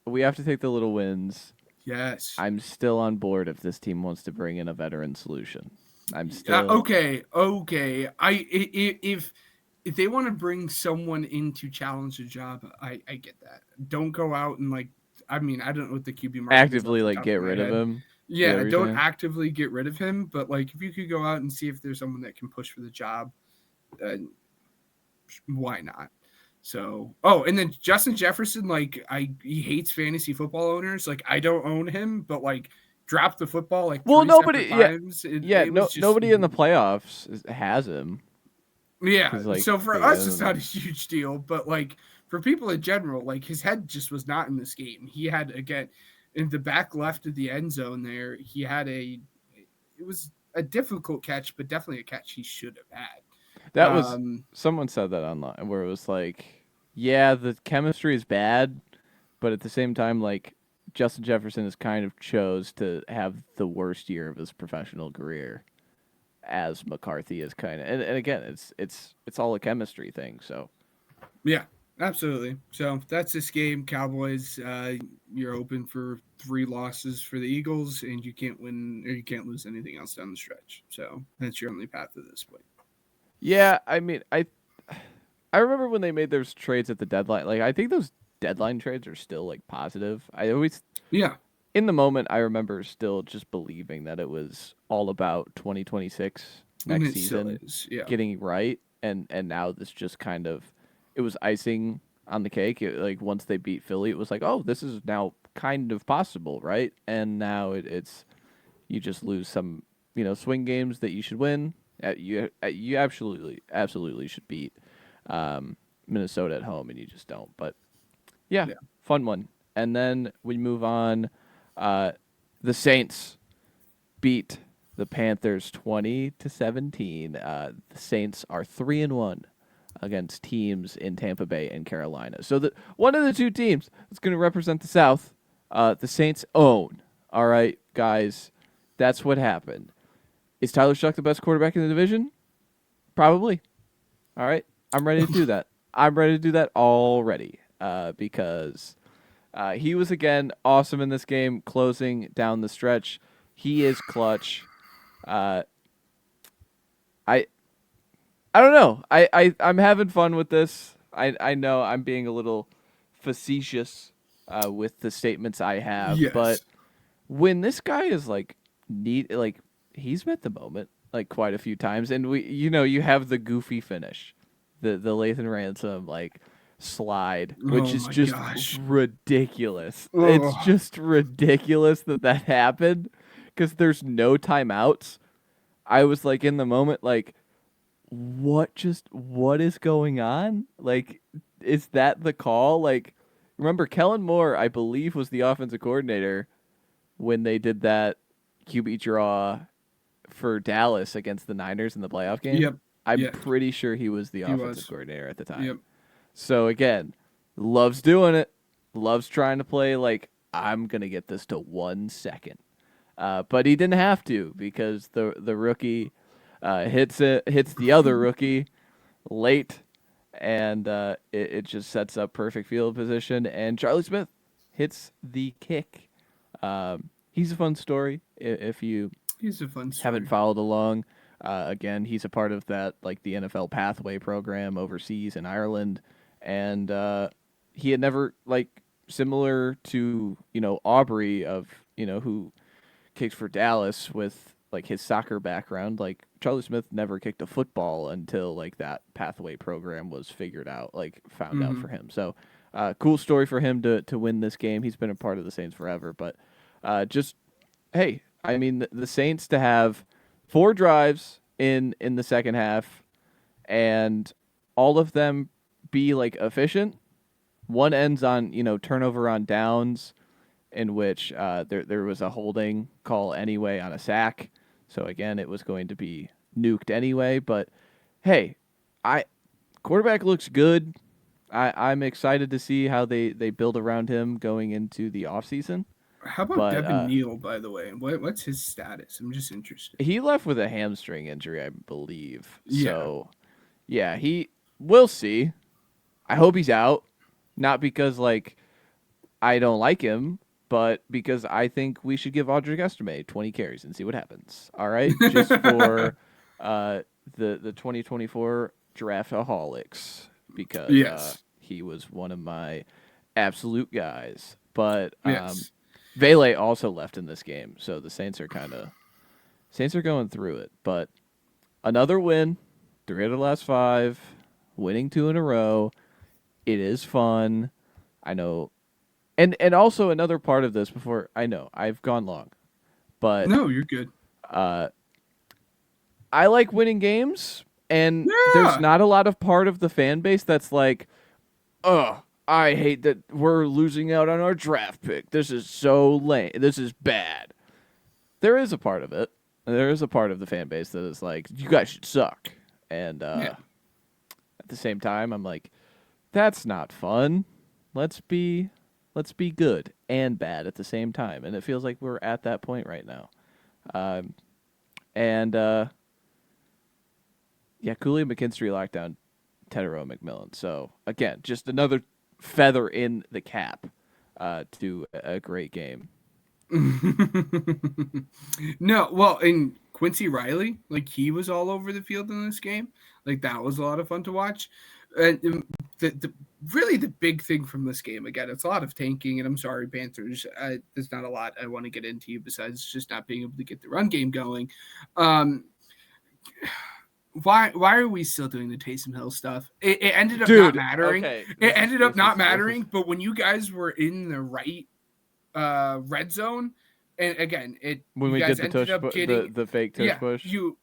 We have to take the little wins. Yes. I'm still on board if this team wants to bring in a veteran solution. I'm still okay. If they want to bring someone in to challenge a job, I get that. Don't go out and I don't know what the QB market actively get rid of him. Yeah, don't actively get rid of him, but if you could go out and see if there's someone that can push for the job, why not? So, and then Justin Jefferson, he hates fantasy football owners. I don't own him, but dropped the football nobody times. Nobody in the playoffs has him. Yeah, so for us, it's not a huge deal, but for people in general, his head just was not in this game. He had, again, in the back left of the end zone there, he had it was a difficult catch, but definitely a catch he should have had. That was someone said that online where it was yeah, the chemistry is bad, but at the same time, Justin Jefferson has kind of chose to have the worst year of his professional career, as McCarthy is kind of, and again, it's all a chemistry thing. So, yeah, absolutely. So that's this game. Cowboys, you're open for 3 losses for the Eagles, and you can't win or you can't lose anything else down the stretch. So that's your only path at this point. Yeah, I mean, I remember when they made those trades at the deadline. I think those deadline trades are still positive. I always in the moment I remember still just believing that it was all about 2026 next season getting right, and now this just kind of it was icing on the cake. Once they beat Philly, it was oh, this is now kind of possible, right? And now it's you just lose some swing games that you should win. You absolutely should beat Minnesota at home, and you just don't. But yeah, fun one. And then we move on. The Saints beat the Panthers 20-17. The Saints are 3-1 against teams in Tampa Bay and Carolina. So one of the two teams that's going to represent the South, the Saints own. All right, guys, that's what happened. Is Tyler Shuck the best quarterback in the division? Probably. All right, I'm ready to do that. I'm ready to do that already because he was, again, awesome in this game, closing down the stretch. He is clutch. I I don't know. I'm having fun with this. I know I'm being a little facetious with the statements I have, but Yes. when this guy is like he's met the moment like quite a few times, and you have the goofy finish, the Lathan Ransom slide, which Oh is my just gosh. ridiculous. It's Oh, just ridiculous that happened because there's no timeouts. I was like in the moment like what is going on? Like, is that the call? Like, remember Kellen Moore, I believe, was the offensive coordinator when they did that QB draw for Dallas against the Niners in the playoff game. yep. I'm Yeah, pretty sure he was the he offensive was. coordinator at the time. Yep. So again, loves doing it, loves trying to play like I'm gonna get this to 1 second. But he didn't have to because the rookie hits the other rookie late, and it just sets up perfect field position. And Charlie Smith hits the kick. He's a fun story if you He's a fun haven't story. followed along. Again, he's a part of that the NFL pathway program overseas in Ireland, and he had never similar to Aubrey of who kicked for Dallas with his soccer background. Like Charlie Smith never kicked a football until that pathway program was figured out, found out Hmm. for him. So cool story for him to win this game. He's been a part of the Saints forever, but just hey, I mean the Saints to have 4 drives in the second half and all of them be efficient. One ends on turnover on downs in which there was a holding call anyway on a sack. So again, it was going to be nuked anyway. But hey, I quarterback looks good. I'm excited to see how they build around him going into the offseason. How about But Devin Neal, by the way? What's his status? I'm just interested. he left with a hamstring injury, I believe. Yeah. So yeah, we'll see. I hope he's out. Not because I don't like him, but because I think we should give Audric Estime 20 carries and see what happens. All right, just for uh, the 2024 draftaholics because Yes. he was one of my absolute guys. But Yes. Vele also left in this game, so the Saints are going through it. But another win, 3 of the last 5, winning 2 in a row. It is fun. I know. And also another part of this before I know I've gone long, but No, you're good. uh, I like winning games, and there's Yeah. not a lot of part of the fan base that's like, "Oh, I hate that we're losing out on our draft pick. This is so lame. This is bad." There is a part of it. There is a part of the fan base that is like, "You guys should suck," and Yeah. at the same time, I'm like, "That's not fun. Let's be let's be good and bad at the same time." And it feels like we're at that point right now. Um, and yeah, Cooley and McKinstry locked down Tedero McMillan. So again, just another feather in the cap to a great game. No, well, and Quincy Riley, he was all over the field in this game. That was a lot of fun to watch. And the really the big thing from this game, again, it's a lot of tanking. And I'm sorry, Panthers, there's not a lot I want to get into besides just not being able to get the run game going. Um, why are we still doing the Taysom Hill stuff? It ended up not Dude, mattering. okay. It ended up not mattering. But when you guys were in the right red zone, and again, when you we guys did the ended tush up getting, the fake tush yeah, push. you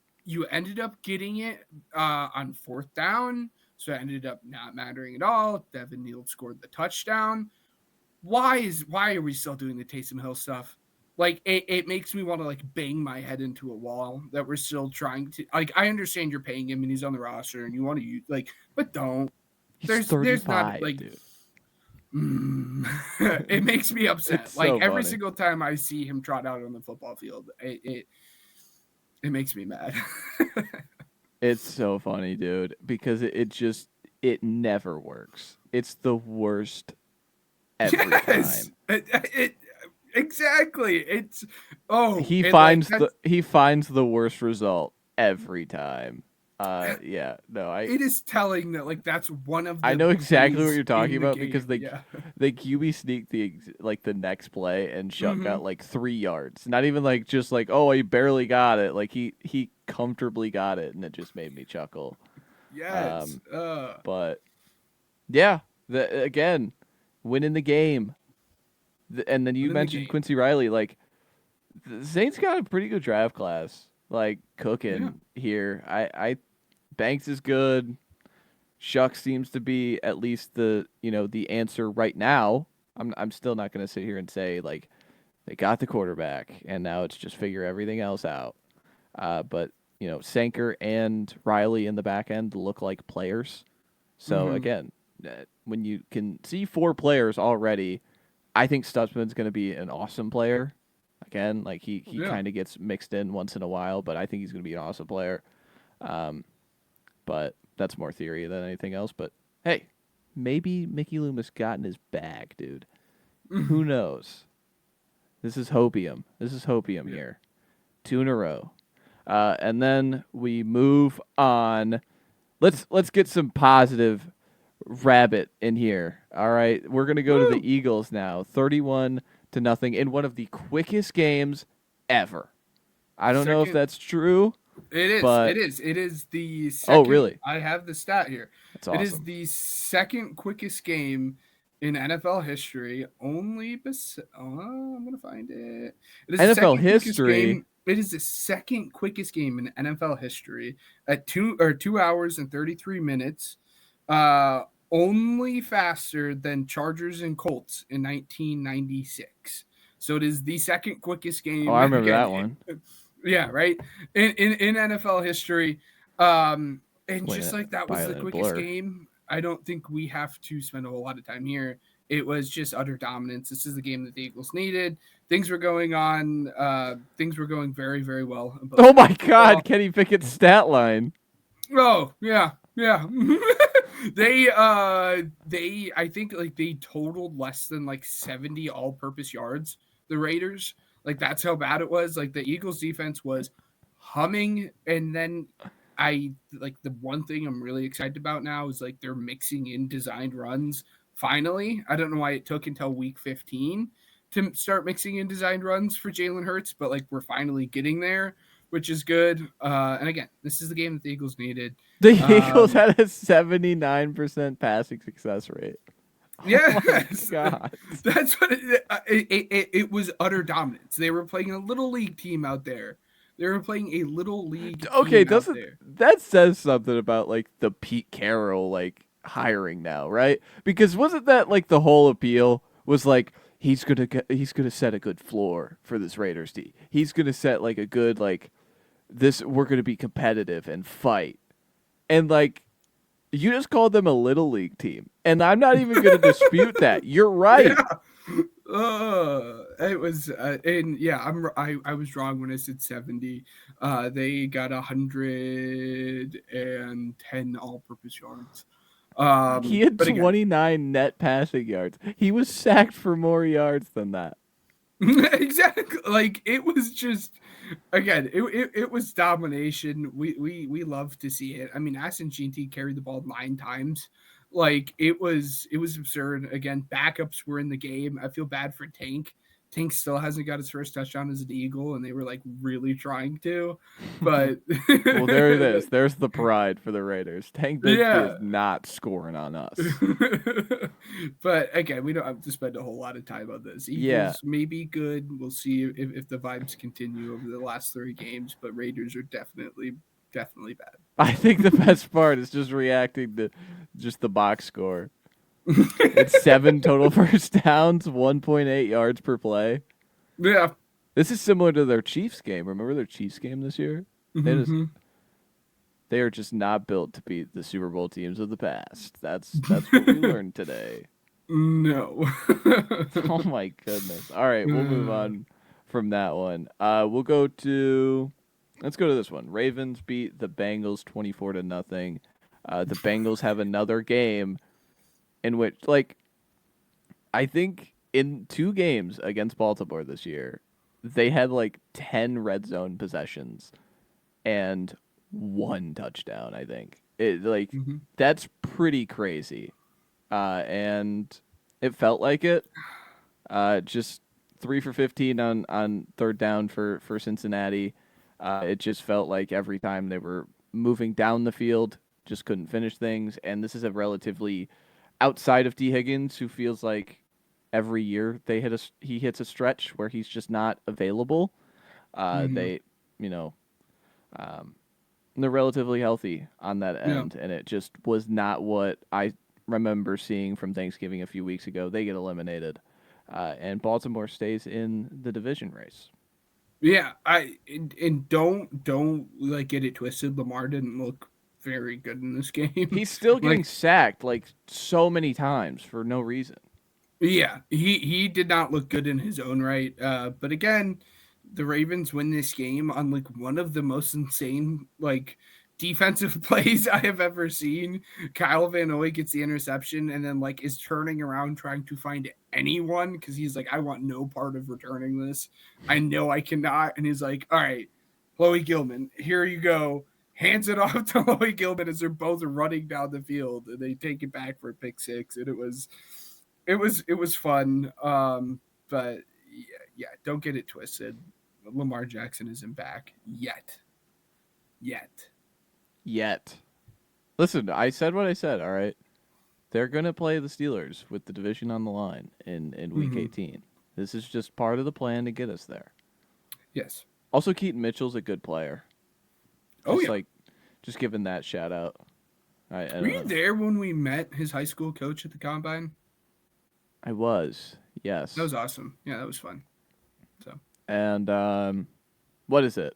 ended up getting it on 4th down, so it ended up not mattering at all. Devin Neal scored the touchdown. Why are we still doing the Taysom Hill stuff? Like it makes me want to like bang my head into a wall that we're still trying to like. I understand you're paying him and he's on the roster and you want to use like, but don't. He's There's not 35, like dude. it makes me It's upset. Like so every funny. single time I see him trot out on the football field, it makes me mad. It's so funny, dude, because it just it never works. It's the worst every Yes, time. exactly. It's it like that's He finds the worst result every time. Yeah, no, it is telling that like that's one of I the know exactly what plays you're talking in the about because game. Yeah. they QB sneaked like the next play and Shuck Mm-hmm. got like 3 yards. Not even like just like, oh, he barely got it. Like he comfortably got it, and it just made me chuckle. Yes. Um, but yeah, again, winning the game. And then you Winning the mentioned game. Quincy Riley. Like the Saints got a pretty good draft class, like Yeah. cooking here. I Banks is good. Shuck seems to be at least the answer right now. I'm still not going to sit here and say like they got the quarterback and now it's just figure everything else out. But Sanker and Riley in the back end look like players. So Mm-hmm. again, when you can see four players already, I think Stutzman's going to be an awesome player. Again, like he Yeah. kind of gets mixed in once in a while, but I think he's going to be an awesome player. Um, but that's more theory than anything else. But hey, maybe Mickey Loomis got in his bag, dude. Who knows? This is hopium. This is hopium Yeah. here. Two in a row. And then we move on. Let's get some positive rabbit in here. All right, we're gonna go to the Woo! Eagles now, 31-0 in one of the quickest games ever. I don't know if Second. that's true, It is. It but is. It is the oh, second. really? I have the stat here. That's It is awesome. the second quickest game in NFL history. I'm gonna find it. It is the NFL second quickest history. game. It is the second quickest game in NFL history at 2 hours and 33 minutes. Uh, Only faster than Chargers and Colts in 1996. So it is the second quickest Oh, I game remember again. that one. Yeah, right. In NFL history, and Win just it like that by was the a quickest blur. game. I don't think we have to spend a whole lot of time here. It was just utter dominance. This is the game that the Eagles needed. Things were going on. Things were going very, very well on both Oh sides my of the God, ball. Kenny Pickett's stat line. Oh yeah, yeah. They I think like they totaled less than like 70 all-purpose yards. The Raiders, like that's how bad it was. Like the Eagles defense was humming, and then I like the one thing I'm really excited about now is like they're mixing in designed runs. Finally, I don't know why it took until week 15 to start mixing in designed runs for Jalen Hurts, but like we're finally getting there, which is good. And again, this is the game that the Eagles needed. The Eagles Um, had a 79% passing success rate. Oh my yes, God. that's what it was utter dominance. They were playing a little league team out there. They were playing a little league Okay, team out doesn't there. that says something about like the Pete Carroll like hiring now, right? Because wasn't that like the whole appeal was like he's gonna set a good floor for this Raiders team. He's gonna set like a good like this we're gonna be competitive and fight. And like you just called them a little league team. And I'm not even gonna dispute that. You're right. Yeah, it was, and yeah, I was wrong when I said 70. They got 110 all-purpose yards. He had But again, 29 net passing yards. He was sacked for more yards than that. exactly. Like it was just again, it was domination. We love to see it. I mean, Aston GT carried the ball 9 times. Like it was absurd. Again, backups were in the game. I feel bad for Tank. Tank still hasn't got his first touchdown as an Eagle, and they were like really trying to, but Well, there it is. There's the pride for the Raiders. Tank Bigsby is yeah. not scoring on us. But again, we don't have to spend a whole lot of time on this. Yeah, Eagles may be good. We'll see if the vibes continue over the last 3 games, but Raiders are definitely I think the best part is just reacting to just the box score. bad. It's 7 total first downs, 1.8 yards per play. Yeah. This is similar to their Chiefs game. Remember their Chiefs game this year? They just Mm-hmm. they are just not built to beat the Super Bowl teams of the past. That's what we learned today. No. Oh my goodness. All right, we'll move Uh, on from that one. We'll go to let's go to this one. Ravens beat the Bengals 24 to nothing. The Bengals have another game in which I think in two games against Baltimore this year, they had like 10 red zone possessions and one touchdown, I think. mhm. That's pretty crazy. And it felt like it. Just 3 for 15 on third down for Cincinnati. It just felt like every time they were moving down the field, just couldn't finish things. And this is a relatively outside of D Higgins, who feels like every year he hits a stretch where he's just not available. Mhm. They, you know, um, they're relatively healthy on that Yeah. end, and it just was not what I remember seeing from Thanksgiving a few weeks ago. They get eliminated, and Baltimore stays in the division race. Yeah, and don't like get it twisted. Lamar didn't look very good in this game. He's still getting Like, sacked like so many times for no reason. yeah, he did not look good in his own right. But again, the Ravens win this game on like one of the most insane like defensive plays I have ever seen. Kyle Van Noy gets the interception and then like is turning around trying to find anyone because he's like, I want no part of returning this. I know I cannot. And he's like, all right, Chloe Gilman, here you go. Hands it off to Chloe Gilman as they're both running down the field and they take it back for a pick six. And it was fun. But yeah, don't get it twisted. Lamar Jackson isn't back yet. Yet. Yet, listen, I said what I said. All right, they're gonna play the Steelers with the division on the line in Week Mm-hmm. 18. This is just part of the plan to get us there. Yes. Also, Keaton Mitchell's a good player. Oh Just yeah. like, just giving that shout out. I Were don't you know. there when we met his high school coach at the combine? I was, That yes. was awesome. Yeah, that was fun. So And what is it?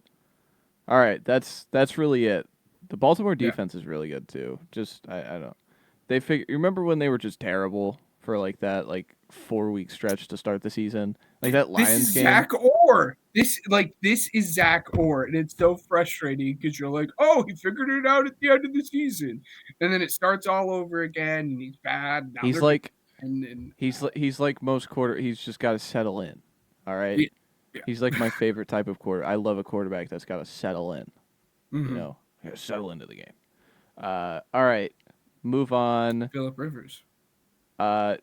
All right, that's really it. The Baltimore yeah. defense is really good too. Just I don't. They figure. You remember when they were just terrible for like that 4 week stretch to start the season, like that This Lions is game. Zach Orr. This is Zach Orr, and it's so frustrating because you're like, oh, he figured it out at the end of the season, and then it starts all over again, and he's bad. Now He's they're like and he's like most quarter. He's just got to settle in. All right. yeah, He's like my favorite type of quarter. I love a quarterback that's got to settle in. You mm-hmm. know, settle into the game. All right, move on. Philip Rivers.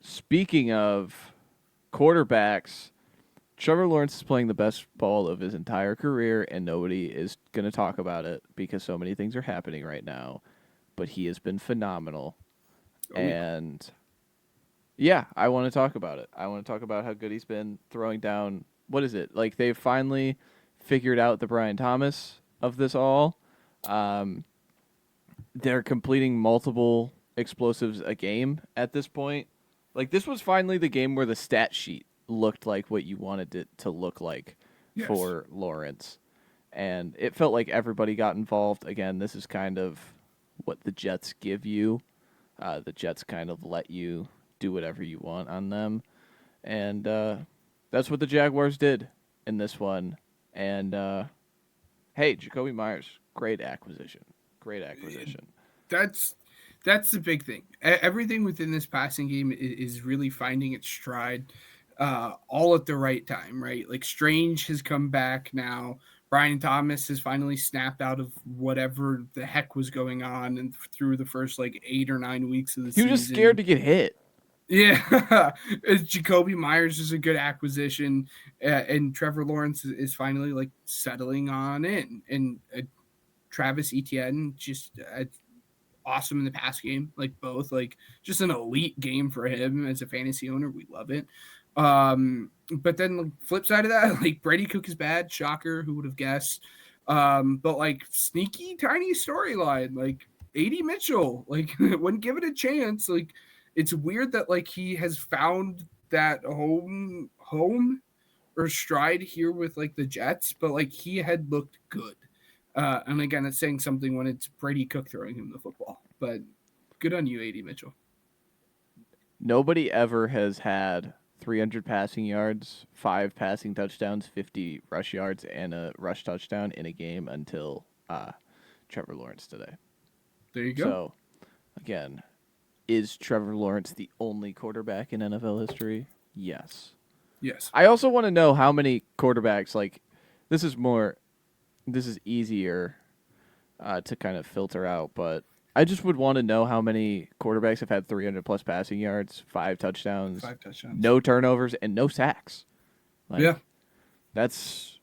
Speaking of quarterbacks, Trevor Lawrence is playing the best ball of his entire career, and nobody is going to talk about it because so many things are happening right now. But he has been phenomenal. Oh yeah. And yeah, I want to talk about it. I want to talk about how good he's been throwing down. What is it? Like, they've finally figured out the Brian Thomas of this all. Um, they're completing multiple explosives a game at this point. Like, this was finally the game where the stat sheet looked like what you wanted it to look like Yes. for Lawrence. And it felt like everybody got involved. Again, this is kind of what the Jets give you. The Jets kind of let you do whatever you want on them. And that's what the Jaguars did in this one. And hey, Jacoby Myers, great acquisition. Great acquisition. That's that's the big thing. Everything within this passing game is really finding its stride, all at the right time. Right, like Strange has come back now. Brian Thomas has finally snapped out of whatever the heck was going on and through the first like 8 or 9 weeks of the He was just scared season. to get hit. Yeah, Jacoby Myers is a good acquisition, and Trevor Lawrence is finally like settling on in, and Travis Etienne just awesome in the pass game, like both, like just an elite game for him as a fantasy owner. We love it. But then like, flip side of that, like Brady Cook is bad, shocker, who would have guessed? But like sneaky tiny storyline, like AD Mitchell, like when given a chance, like it's weird that like he has found that home stride here with like the Jets, but like he had looked good. And again, it's saying something when it's Brady Cook throwing him the football. But good on you, AD Mitchell. Nobody ever has had 300 passing yards, 5 passing touchdowns, 50 rush yards, and a rush touchdown in a game until Trevor Lawrence today. There you go. So, again, is Trevor Lawrence the only quarterback in NFL history? Yes. Yes. I also want to know how many quarterbacks, like, this is easier to kind of filter out, but I just would want to know how many quarterbacks have had 300 plus passing yards, 5 touchdowns, 5 touchdowns. no turnovers, and no sacks. Like, Yeah. that's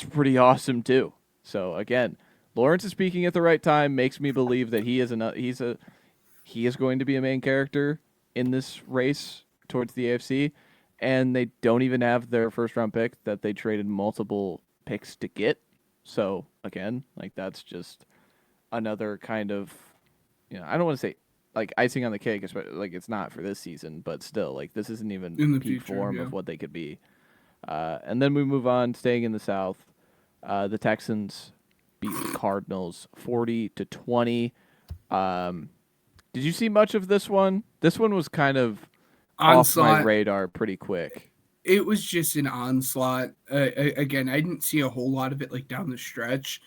pretty awesome too. So again, Lawrence is speaking at the right time, makes me believe that he is going to be a main character in this race towards the AFC, and they don't even have their first round pick that they traded multiple picks to get. So again, like that's just another kind of, I don't want to say like icing on the cake, especially like it's not for this season, but still, like this isn't even In the peak future, form yeah. of what they could be. And then we move on, staying in the South. The Texans beat the Cardinals 40-20. Did you see much of this one? This one was kind of off my radar pretty quick. It was just an onslaught. Again, I didn't see a whole lot of it like down the stretch.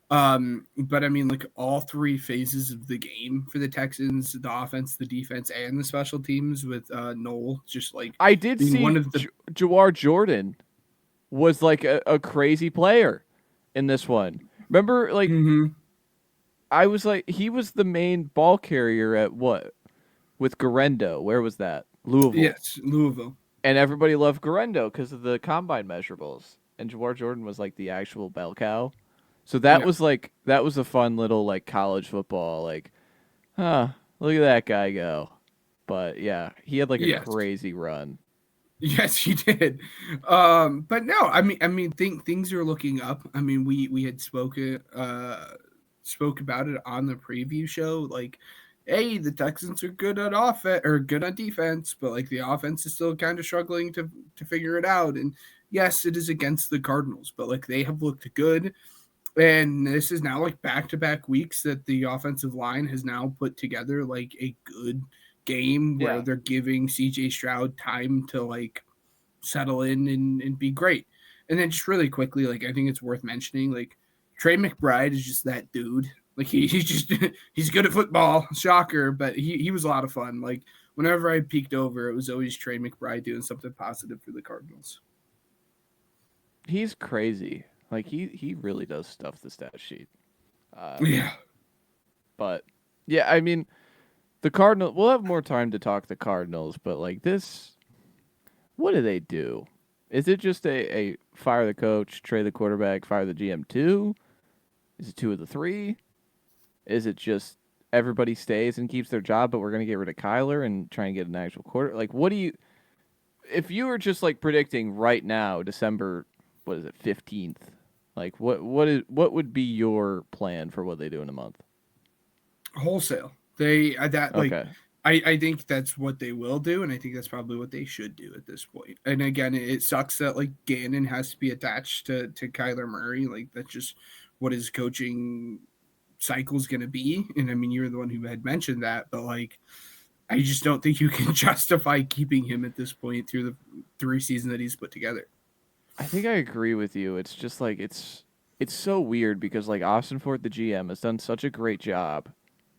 But I mean, like all 3 phases of the game for the Texans, the offense, the defense, and the special teams with Noel just like I did see one of the Jawar Jordan was like a crazy player in this one. Remember, like I was like, he was the main ball carrier at what with Garendo. Where was that? Louisville. Yes, Louisville. And everybody loved Garendo because of the combine measurables. And Jawar Jordan was like the actual bell cow. So that was a fun little like college football, like, look at that guy go. But yeah, he had like a crazy run. Yes, he did. But no, I mean, things are looking up. I mean, we had spoke about it on the preview show. Like, hey, the Texans are good at offense or good on defense, but like the offense is still kind of struggling to figure it out. And yes, it is against the Cardinals, but like they have looked good. And this is now like back-to-back weeks that the offensive line has now put together like a good game where they're giving CJ Stroud time to like settle in and be great. And then just really quickly, like I think it's worth mentioning, like Trey McBride is just that dude. Like he's just he's good at football, shocker, but he was a lot of fun. Like whenever I peeked over, it was always Trey McBride doing something positive for the Cardinals. He's crazy. Like he really does stuff the stat sheet. Yeah. But yeah, I mean, the Cardinals. We'll have more time to talk the Cardinals, but like this, what do they do? Is it just a fire the coach, trade the quarterback, fire the GM too? Is it 2 of the 3? Is it just everybody stays and keeps their job, but we're gonna get rid of Kyler and try and get an actual quarter? Like, what do you? If you were just like predicting right now, December, what is it, 15th? Like, what would be your plan for what they do in a month? Wholesale. They that like Okay. I think that's what they will do, and I think that's probably what they should do at this point. And again, it sucks that like Gannon has to be attached to Kyler Murray. Like that's just what his coaching cycle is going to be. And I mean, you're the one who had mentioned that, but like I just don't think you can justify keeping him at this point through the 3 seasons that he's put together. I think I agree with you. It's just like it's so weird because like Austin Fort, the GM, has done such a great job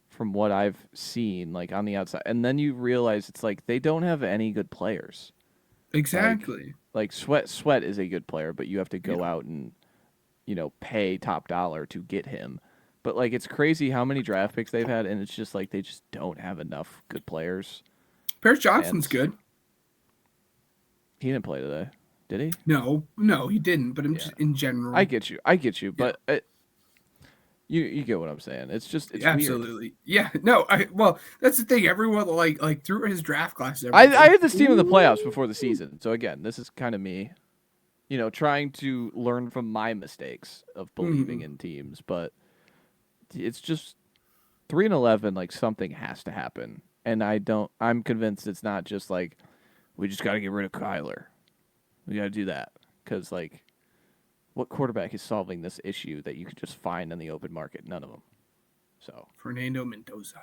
from what I've seen, like on the outside, and then you realize it's like they don't have any good players. Exactly. Like Sweat is a good player, but you have to go out and pay top dollar to get him. But like it's crazy how many draft picks they've had, and it's just like they just don't have enough good players. Paris Johnson's good. He didn't play today. Did he? No, he didn't. But I'm just in general. I get you. But you get what I'm saying. It's absolutely weird. Yeah. No. Well, that's the thing. Everyone like through his draft class. I had this team in the playoffs before the season. So again, this is kind of me, trying to learn from my mistakes of believing in teams. But it's just 3-11. Like something has to happen, and I'm convinced it's not just like we just got to get rid of Kyler. We got to do that. because like, what quarterback is solving this issue that you could just find on the open market? None of them. So Fernando Mendoza.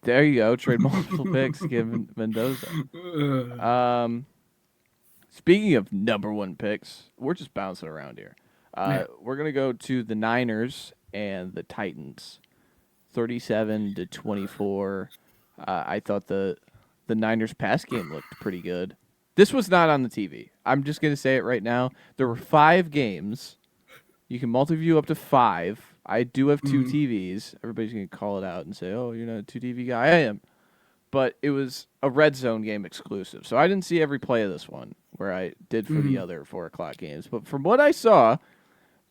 there you go. Trade multiple picks, give Mendoza. Um, Speaking of number one picks, we're just bouncing around here. Yeah. We're gonna go to the Niners and the Titans, 37-24. I thought the Niners pass game looked pretty good. This was not on the TV. I'm just gonna say it right now. There were 5 games. You can multi-view up to 5. I do have 2 TVs. Everybody's gonna call it out and say, "Oh, you're not a 2 TV guy." I am, but it was a red zone game exclusive, so I didn't see every play of this one where I did for the other 4 o'clock games. But from what I saw,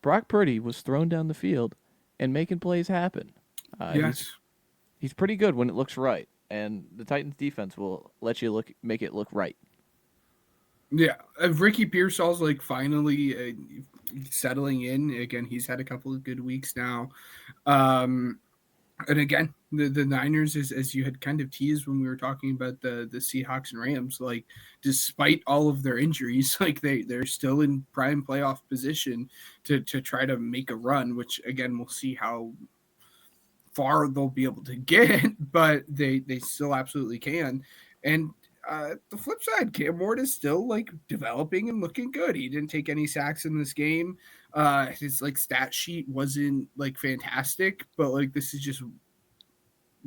Brock Purdy was thrown down the field and making plays happen. Yes. He's pretty good when it looks right, and the Titans defense will let you make it look right. Yeah, Ricky Pearsall's like finally settling in. Again, he's had a couple of good weeks now. And again, the Niners, as you had kind of teased when we were talking about the Seahawks and Rams, like despite all of their injuries, like they're still in prime playoff position to try to make a run, which again we'll see how far they'll be able to get, but they still absolutely can. And the flip side, Cam Ward is still like developing and looking good. He didn't take any sacks in this game. His like stat sheet wasn't like fantastic, but like this is just,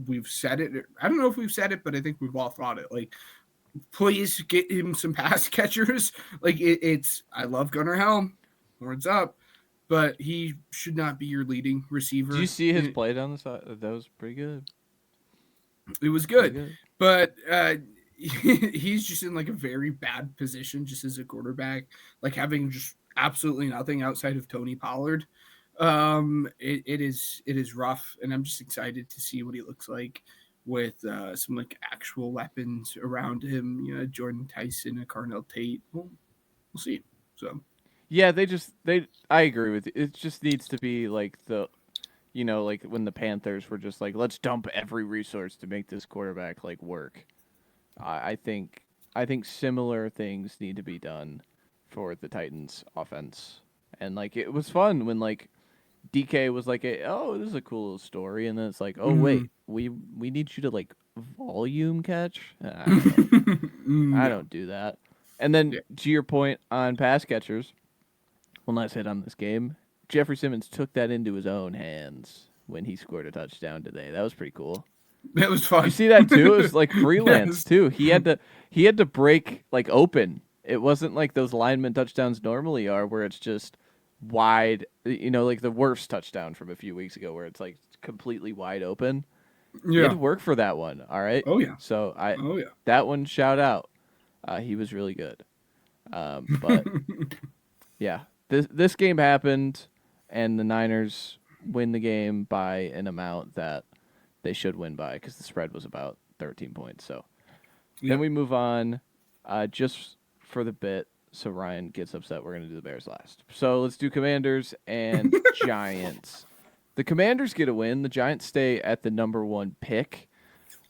we've said it. I don't know if we've said it, but I think we've all thought it. Like, please get him some pass catchers. Like it's I love Gunnar Helm, horns up, but he should not be your leading receiver. Did you see his play down the side? That was pretty good. It was good. But he's just in like a very bad position just as a quarterback, like having just absolutely nothing outside of Tony Pollard. It is rough, and I'm just excited to see what he looks like with some like actual weapons around him. You know, Jordan Tyson and Carnell Tate. We'll see. So yeah, I agree with you. It just needs to be like like when the Panthers were just like, let's dump every resource to make this quarterback like work. I think similar things need to be done for the Titans offense. And like it was fun when like DK was like, "Oh, this is a cool little story," and then it's like, "Oh wait, we need you to like volume catch." I don't do that. And then to your point on pass catchers, well, nice hit on this game. Jeffrey Simmons took that into his own hands when he scored a touchdown today. That was pretty cool. That was fun. You see that too? It was like freelance too. He had to break like open. It wasn't like those lineman touchdowns normally are, where it's just wide. Like the worst touchdown from a few weeks ago, where it's like completely wide open. He had to work for that one. All right. Oh yeah. So that one, shout out. He was really good. But yeah, this game happened, and the Niners win the game by an amount that they should win by, because the spread was about 13 points. So then we move on, just for the bit, so Ryan gets upset. We're going to do the Bears last. So let's do Commanders and Giants. The Commanders get a win. The Giants stay at the number 1 pick.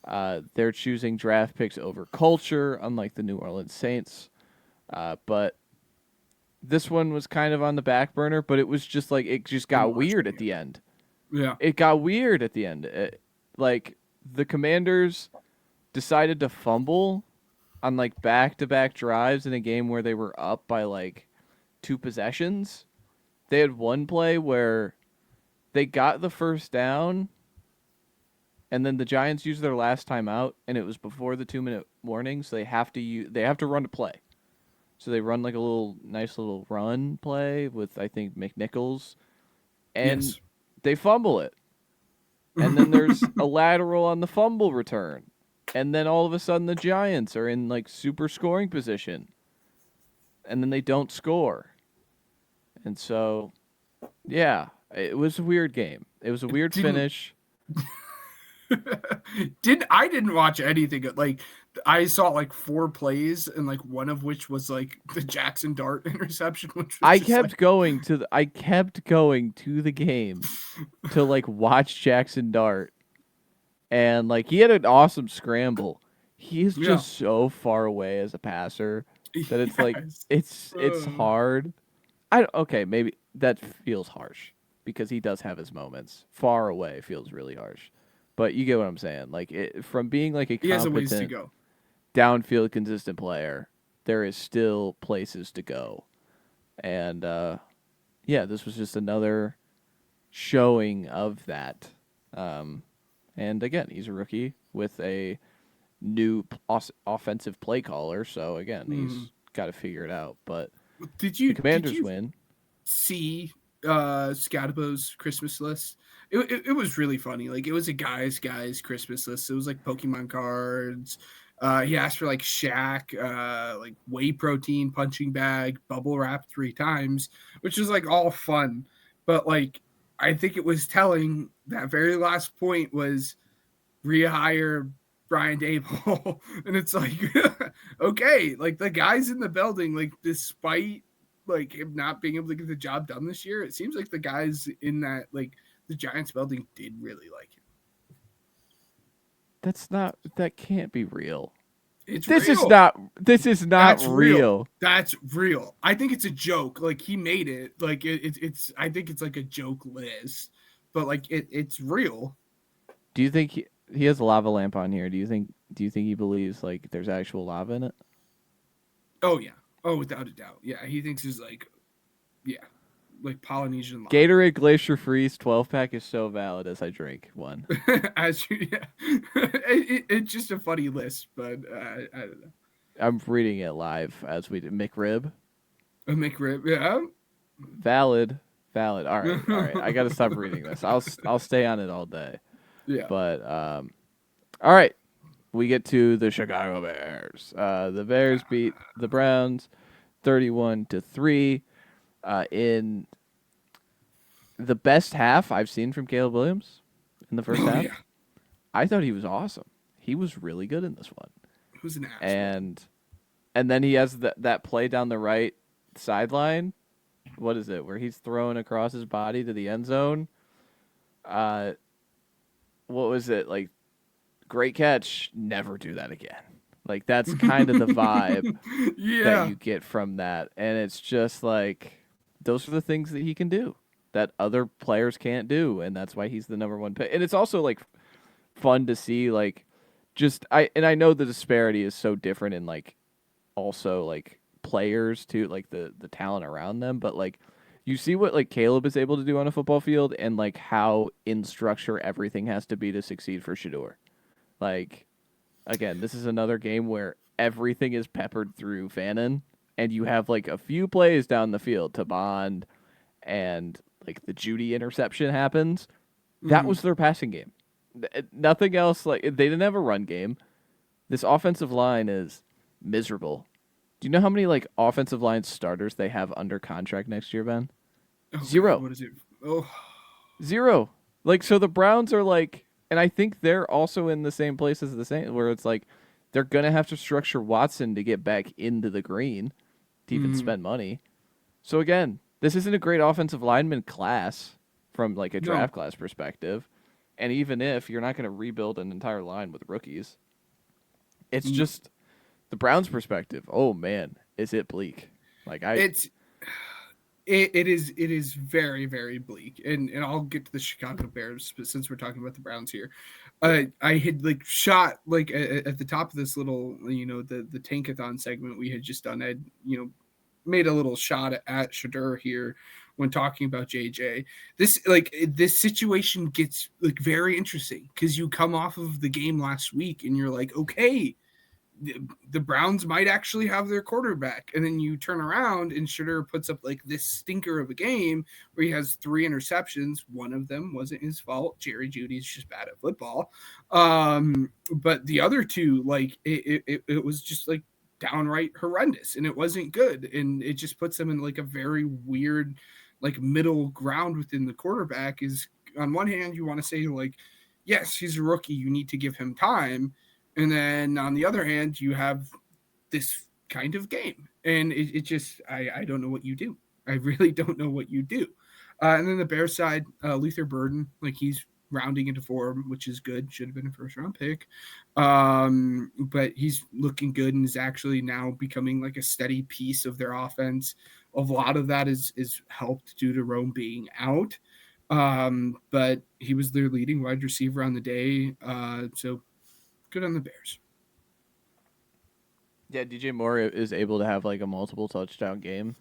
They're choosing draft picks over culture, unlike the New Orleans Saints. But this one was kind of on the back burner, but it was just like, it just got weird at the end. Yeah. It got weird at the end. Like, the Commanders decided to fumble on like back-to-back drives in a game where they were up by like 2 possessions. They had one play where they got the first down, and then the Giants used their last timeout, and it was before the 2-minute warning, so they have to run a play. So they run like a nice little run play with, I think, McNichols, and they fumble it. And then there's a lateral on the fumble return. And then all of a sudden the Giants are in like super scoring position. And then they don't score. And so, yeah, it was a weird game. It was a weird finish. I didn't watch anything. Like, I saw like 4 plays, and like one of which was like the Jackson Dart interception. Which was I kept going to the game to like watch Jackson Dart, and like he had an awesome scramble. He's just so far away as a passer. That it's like Yes. it's hard. Okay, maybe that feels harsh because he does have his moments. Far away feels really harsh. But you get what I'm saying. Like from being like a He has a ways to competent go. downfield consistent player, there is still places to go. And yeah, this was just another showing of that. Um, and again, he's a rookie with a new offensive play caller, so again, Mm. he's got to figure it out. But the Did Commanders you win. see Scadabo's Christmas list? It was really funny. Like it was a guys Christmas list. It was like Pokemon cards. He asked for like Shaq, like whey protein punching bag, bubble wrap 3 times, which was like all fun. But like I think it was telling that very last point was rehire Brian Dable. And it's like, okay, like the guys in the building, like despite like him not being able to get the job done this year, it seems like the guys in that like the Giants building did really like him. That can't be real. It's This is real. not this is not That's real. real. That's real. I think it's a joke. Like he made it. Like it's. I think it's like a joke list, but like it's real. Do you think he has a lava lamp on here? Do you think he believes like there's actual lava in it? Oh yeah. Oh, without a doubt. Yeah, he thinks it's like yeah, like Polynesian lava. Gatorade Glacier Freeze 12 pack is so valid as I drink one. As you, yeah, it's just a funny list, but I don't know. I'm reading it live as we do. McRib, A McRib, yeah. valid, valid. All right. I got to stop reading this. I'll stay on it all day. Yeah. But all right, we get to the Chicago Bears. The Bears beat the Browns 31-3 in the best half I've seen from Caleb Williams in the first Oh half. yeah. I thought he was awesome. He was really good in this one. Who's an asshole? And then he has that play down the right sideline. What is it? Where he's throwing across his body to the end zone. Uh, what was it like? Great catch. Never do that again. Like that's kind of the vibe that Yeah. you get from that, and it's just like those are the things that he can do that other players can't do, and that's why he's the number one pick. And it's also like fun to see like just I know the disparity is so different in like also like players too, like the talent around them, but like you see what like Caleb is able to do on a football field and like how in structure everything has to be to succeed for Shador. Like again, this is another game where everything is peppered through Fannin and you have like a few plays down the field to Bond and like the Judy interception happens. That Mhm. was their passing game. Nothing else. Like they didn't have a run game. This offensive line is miserable. Do you know how many like offensive line starters they have under contract next year, Ben? Oh God, Zero. what is it? Oh. Zero. Like so the Browns are like and I think they're also in the same place as the Saints where it's like they're gonna have to structure Watson to get back into the green to even Mhm. spend money. So again, this isn't a great offensive lineman class from like a No. draft class perspective. And even if you're not going to rebuild an entire line with rookies, it's No. just the Browns' perspective. Oh man, is it bleak? Like I, It's it is very bleak, and I'll get to the Chicago Bears, but since we're talking about the Browns here, I had like shot like at the top of this little the Tankathon segment we had just done. I had made a little shot at Shadur here when talking about JJ. This situation gets like very interesting because you come off of the game last week and you're like, okay, the Browns might actually have their quarterback. And then you turn around and Shadur puts up like this stinker of a game where he has 3 interceptions. One of them wasn't his fault. Jerry Judy's just bad at football. But the other two, like it was just like downright horrendous and it wasn't good. And it just puts them in like a very weird, like middle ground within the quarterback is on one hand, you want to say like, yes, he's a rookie. You need to give him time. And then on the other hand, you have this kind of game. And it just, I don't know what you do. I really don't know what you do. And then the Bears side, Luther Burden, like he's rounding into form, which is good. Should have been a first round pick. But he's looking good and is actually now becoming like a steady piece of their offense. A lot of that is helped due to Rome being out. But he was their leading wide receiver on the day. So good on the Bears. Yeah, DJ Moore is able to have like a multiple touchdown game.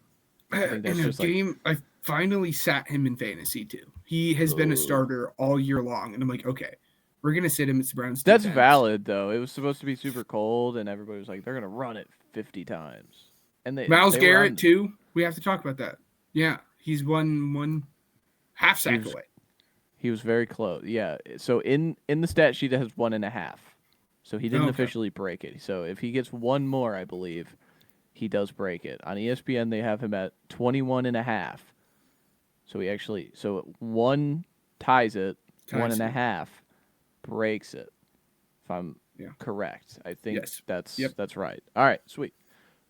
I think that's In a just like, game, I finally sat him in fantasy too. He has been a oh. starter all year long, and I'm like, okay, we're gonna sit him. It's the Browns That's defense. valid though. It was supposed to be super cold, and everybody was like, they're gonna run it 50 times, and Myles they were Garrett on. too. We have to talk about that. Yeah, he's one half He sack was away. he was very close. Yeah. So in the stat sheet it has 1.5. So he didn't Okay. officially break it. So if he gets one more, I believe he does break it. On ESPN they have him at 21.5. So he actually one ties it, one and a half breaks it. If I'm Yeah. correct, I think Yes. that's right. All right, sweet,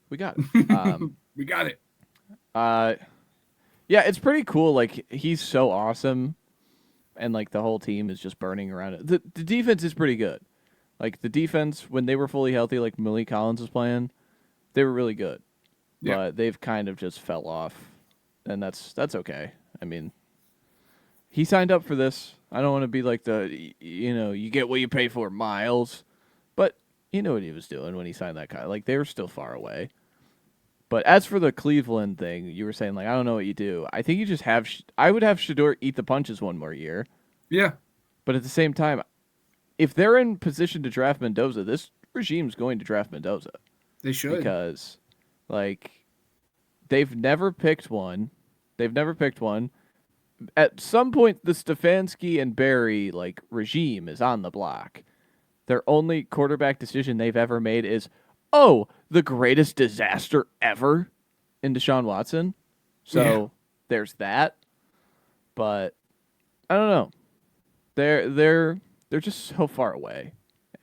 we got it. We got it. Yeah, it's pretty cool. Like he's so awesome, and like the whole team is just burning around it. The defense is pretty good. Like the defense when they were fully healthy, like Malik Collins was playing, they were really good. Yeah. But they've kind of just fell off, and that's okay. I mean, he signed up for this. I don't want to be like you get what you pay for, Miles. But you know what he was doing when he signed that guy. Like, they were still far away. But as for the Cleveland thing, you were saying, like, I don't know what you do. I think you just have I would have Shador eat the punches one more year. Yeah. But at the same time, if they're in position to draft Mendoza, this regime's going to draft Mendoza. They should. Because, like, they've never picked one. At some point, the Stefanski and Barry like regime is on the block. Their only quarterback decision they've ever made is, oh, the greatest disaster ever in Deshaun Watson. So there's that. But I don't know. They're just so far away,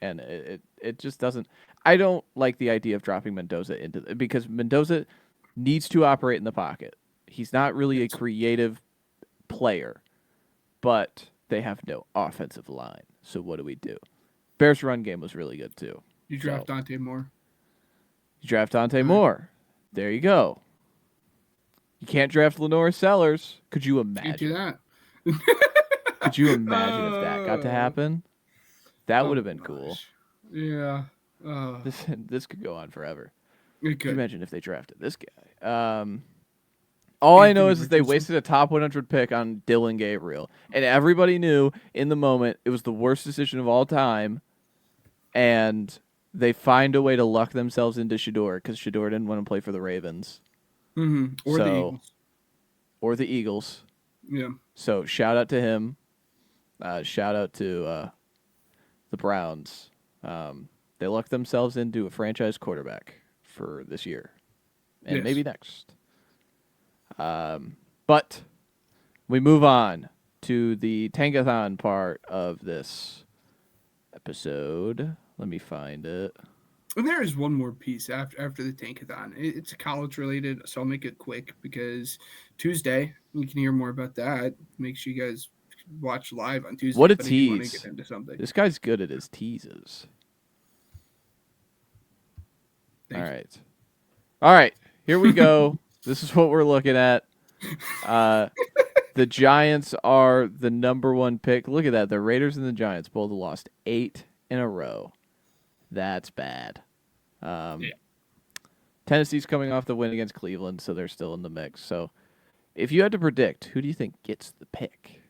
and it just doesn't. I don't like the idea of dropping Mendoza because Mendoza needs to operate in the pocket. He's not really a creative player, but they have no offensive line. So what do? Bears' run game was really good too. You draft Dante Moore. You draft Dante Moore. There you go. You can't draft Lenore Sellers. Could you imagine? Can't do that. Could you imagine if that got to happen? That would have been cool. Yeah. This could go on forever. Could you imagine if they drafted this guy? All I know is they wasted a top 100 pick on Dylan Gabriel. And everybody knew in the moment it was the worst decision of all time. And they find a way to luck themselves into Shador because Shador didn't want to play for the Ravens. Mm-hmm. Or the Eagles. Or the Eagles. Yeah. So shout out to him. Shout out to the Browns. They lucked themselves into a franchise quarterback for this year. And maybe next. But we move on to the Tankathon part of this episode. Let me find it. And there is one more piece after the Tankathon. It's college related, so I'll make it quick because Tuesday, you can hear more about that. Make sure you guys watch live on Tuesday. What a tease. Get into something. This guy's good at his teases. Thank you. All right. Here we go. This is what we're looking at. The Giants are the number one pick. Look at that. The Raiders and the Giants both lost 8 in a row. That's bad. Tennessee's coming off the win against Cleveland, so they're still in the mix. So if you had to predict, who do you think gets the pick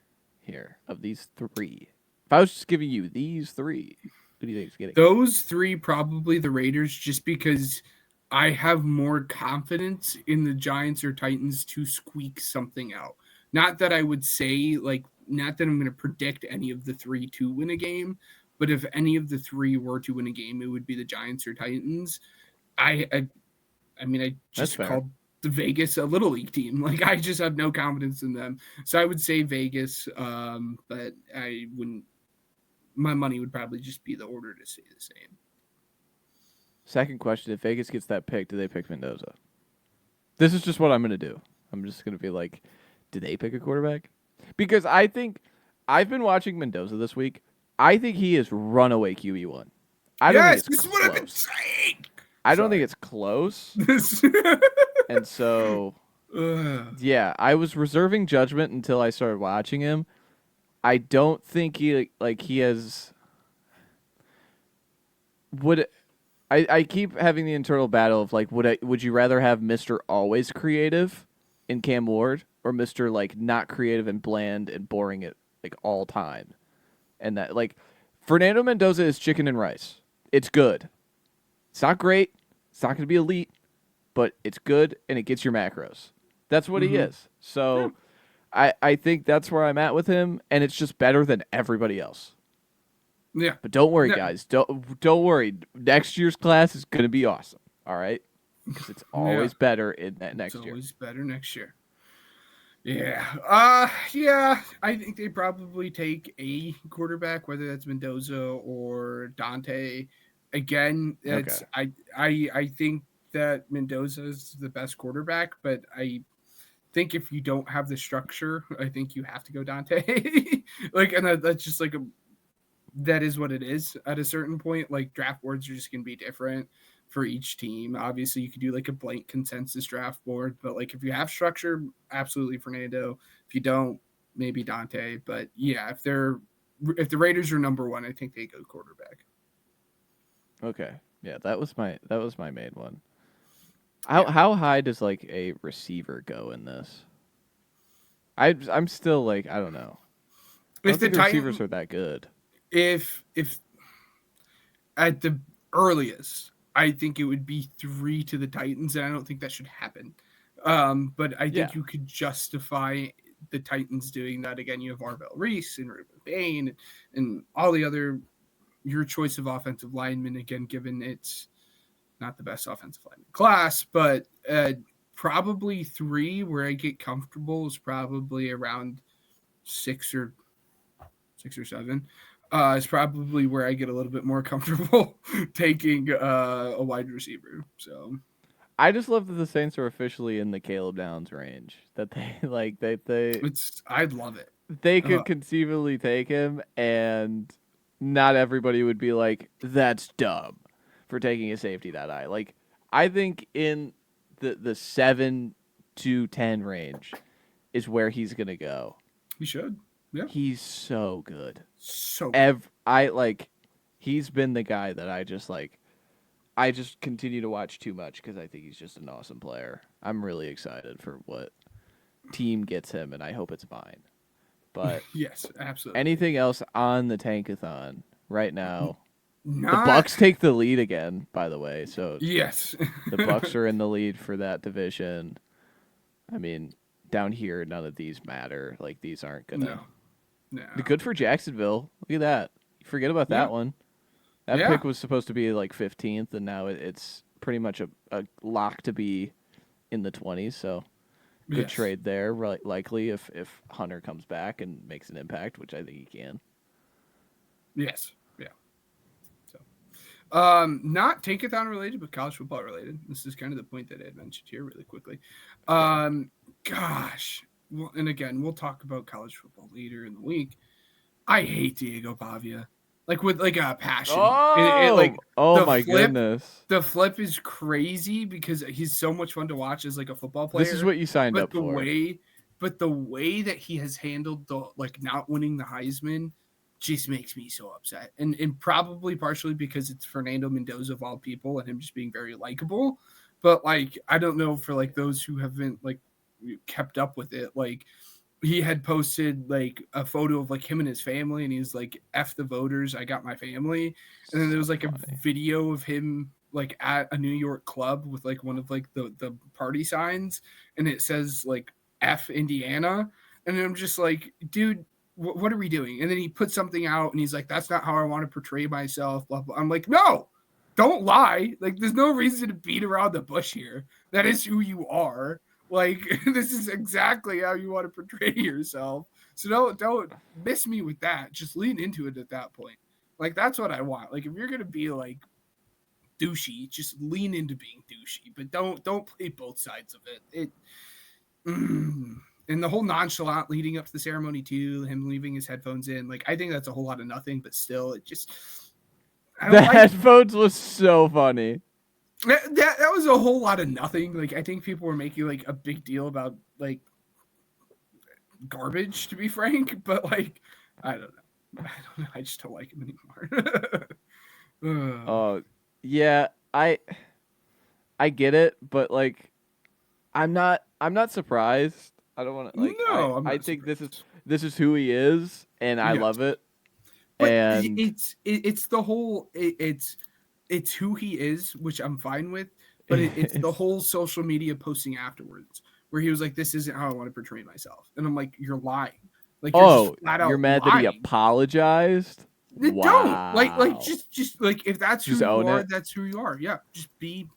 here of these three? If I was just giving you these three, who do you think is getting those three? Probably the Raiders, just because I have more confidence in the Giants or Titans to squeak something out. Not that I would say, not that I'm going to predict any of the three to win a game, but if any of the three were to win a game, it would be the Giants or Titans. I just called the Vegas a Little League team. I just have no confidence in them. So I would say Vegas, but I wouldn't. My money would probably just be the order to stay the same. Second question, if Vegas gets that pick, do they pick Mendoza? This is just what I'm going to do. I'm just going to be like, do they pick a quarterback? Because I think I've been watching Mendoza this week. I think he is runaway QB1. I don't think Yes, it's this is what I've been close. saying. I don't think Sorry. it's close. This. And so, Ugh. yeah, I was reserving judgment until I started watching him. I don't think he has would I keep having the internal battle of like would you rather have Mr. Always Creative in Cam Ward or Mr. like not creative and bland and boring at like all time? And that like Fernando Mendoza is chicken and rice. It's good. It's not great. It's not going to be elite, but it's good and it gets your macros. That's what he Mm-hmm. is. Yeah. So I think that's where I'm at with him, and it's just better than everybody else. Yeah. But don't worry, No, guys. Don't worry. Next year's class is going to be awesome. All right, because it's yeah. always better in that It's next year. always better next year. Yeah. Yeah. I think they probably take a quarterback, whether that's Mendoza or Dante. Again, Okay. I think that Mendoza is the best quarterback, but I think if you don't have the structure, I think you have to go Dante. Like, and that's just like that is what it is at a certain point. Like draft boards are just gonna be different for each team. Obviously, you could do like a blank consensus draft board, but like if you have structure, absolutely Fernando. If you don't, maybe Dante. But yeah, if the Raiders are number one, I think they go quarterback. Okay. Yeah, that was my main one. Yeah. How high does like a receiver go in this? I'm still like I don't know. I If don't the think the receivers Titan, are that good. if at the earliest, I think it would be 3 to the Titans, and I don't think that should happen. But I Yeah. think you could justify the Titans doing that again. You have Arvell Reese and Ruben Bain and all the other your choice of offensive linemen. Again, given it's not the best offensive lineman class, but probably 3 where I get comfortable is probably around 6 or 6 or 7. Is probably where I get a little bit more comfortable taking a wide receiver. So I just love that the Saints are officially in the Caleb Downs range. That they like I'd love it. they Uh, could conceivably take him, and not everybody would be like, "That's dumb," for taking a safety that high. Like, I think in the 7 to 10 range is where he's gonna go. he should. Yeah. He's so good. So good. I like. He's been the guy that I just like. I just continue to watch too much because I think he's just an awesome player. I'm really excited for what team gets him, and I hope it's mine. But Yes, absolutely. anything else on the Tankathon right now? The Not Bucks take the lead again, by the way. So yes. the Bucks are in the lead for that division. I mean, down here, none of these matter. Like these aren't gonna. No. No. Good for Jacksonville. Look at that. You forget about Yeah. that one. That Yeah. pick was supposed to be like 15th, and now it's pretty much a lock to be in the 20s. So good Yes. trade there, likely if Hunter comes back and makes an impact, which I think he can. Yes. Yeah. So not Tankathon related, but college football related. This is kind of the point that I had mentioned here really quickly. Okay. Gosh. Well, and again, we'll talk about college football later in the week. I hate Diego Pavia, like with like a passion. It Oh, like oh the my flip. goodness! The flip is crazy because he's so much fun to watch as like a football This is player. what you signed But up the for. way, but the way that he has handled the like not winning the Heisman just makes me so upset. And probably partially because it's Fernando Mendoza of all people and him just being very likable. But like I don't know for like those who haven't like kept up with it, like he had posted like a photo of like him and his family and he's like F the voters, I got my family. And then there So was like a funny. video of him like at a New York club with like one of like the party signs and it says like F Indiana. And I'm just like, dude, what are we doing? And then he put something out and he's like, that's not how I want to portray myself, blah blah. I'm like, no, don't lie. Like there's no reason to beat around the bush here. That is who you are. Like this is exactly how you want to portray yourself. So don't miss me with that. Just lean into it at that point. Like that's what I want. Like if you're gonna be like douchey, just lean into being douchey, but don't play both sides of it. It And the whole nonchalant leading up to the ceremony too, him leaving his headphones in, like I think that's a whole lot of nothing, but still, it just I The don't like headphones was so funny. that was a whole lot of nothing. Like I think people were making like a big deal about like garbage, to be frank, but like I don't know. I don't know. I just don't like him anymore. Oh, yeah, I get it, but like I'm not surprised. I don't want to like No, I'm I not think surprised. this is who he is and I Yes, love it. but And it's the whole it's who he is, which I'm fine with. But it's the it's whole social media posting afterwards, where he was like, "This isn't how I want to portray myself," and I'm like, "You're lying. Like you're just oh, flat you're out mad that he lying. apologized? Don't like Wow. just like if that's who Just you own are, it. that's who you are. Yeah, just be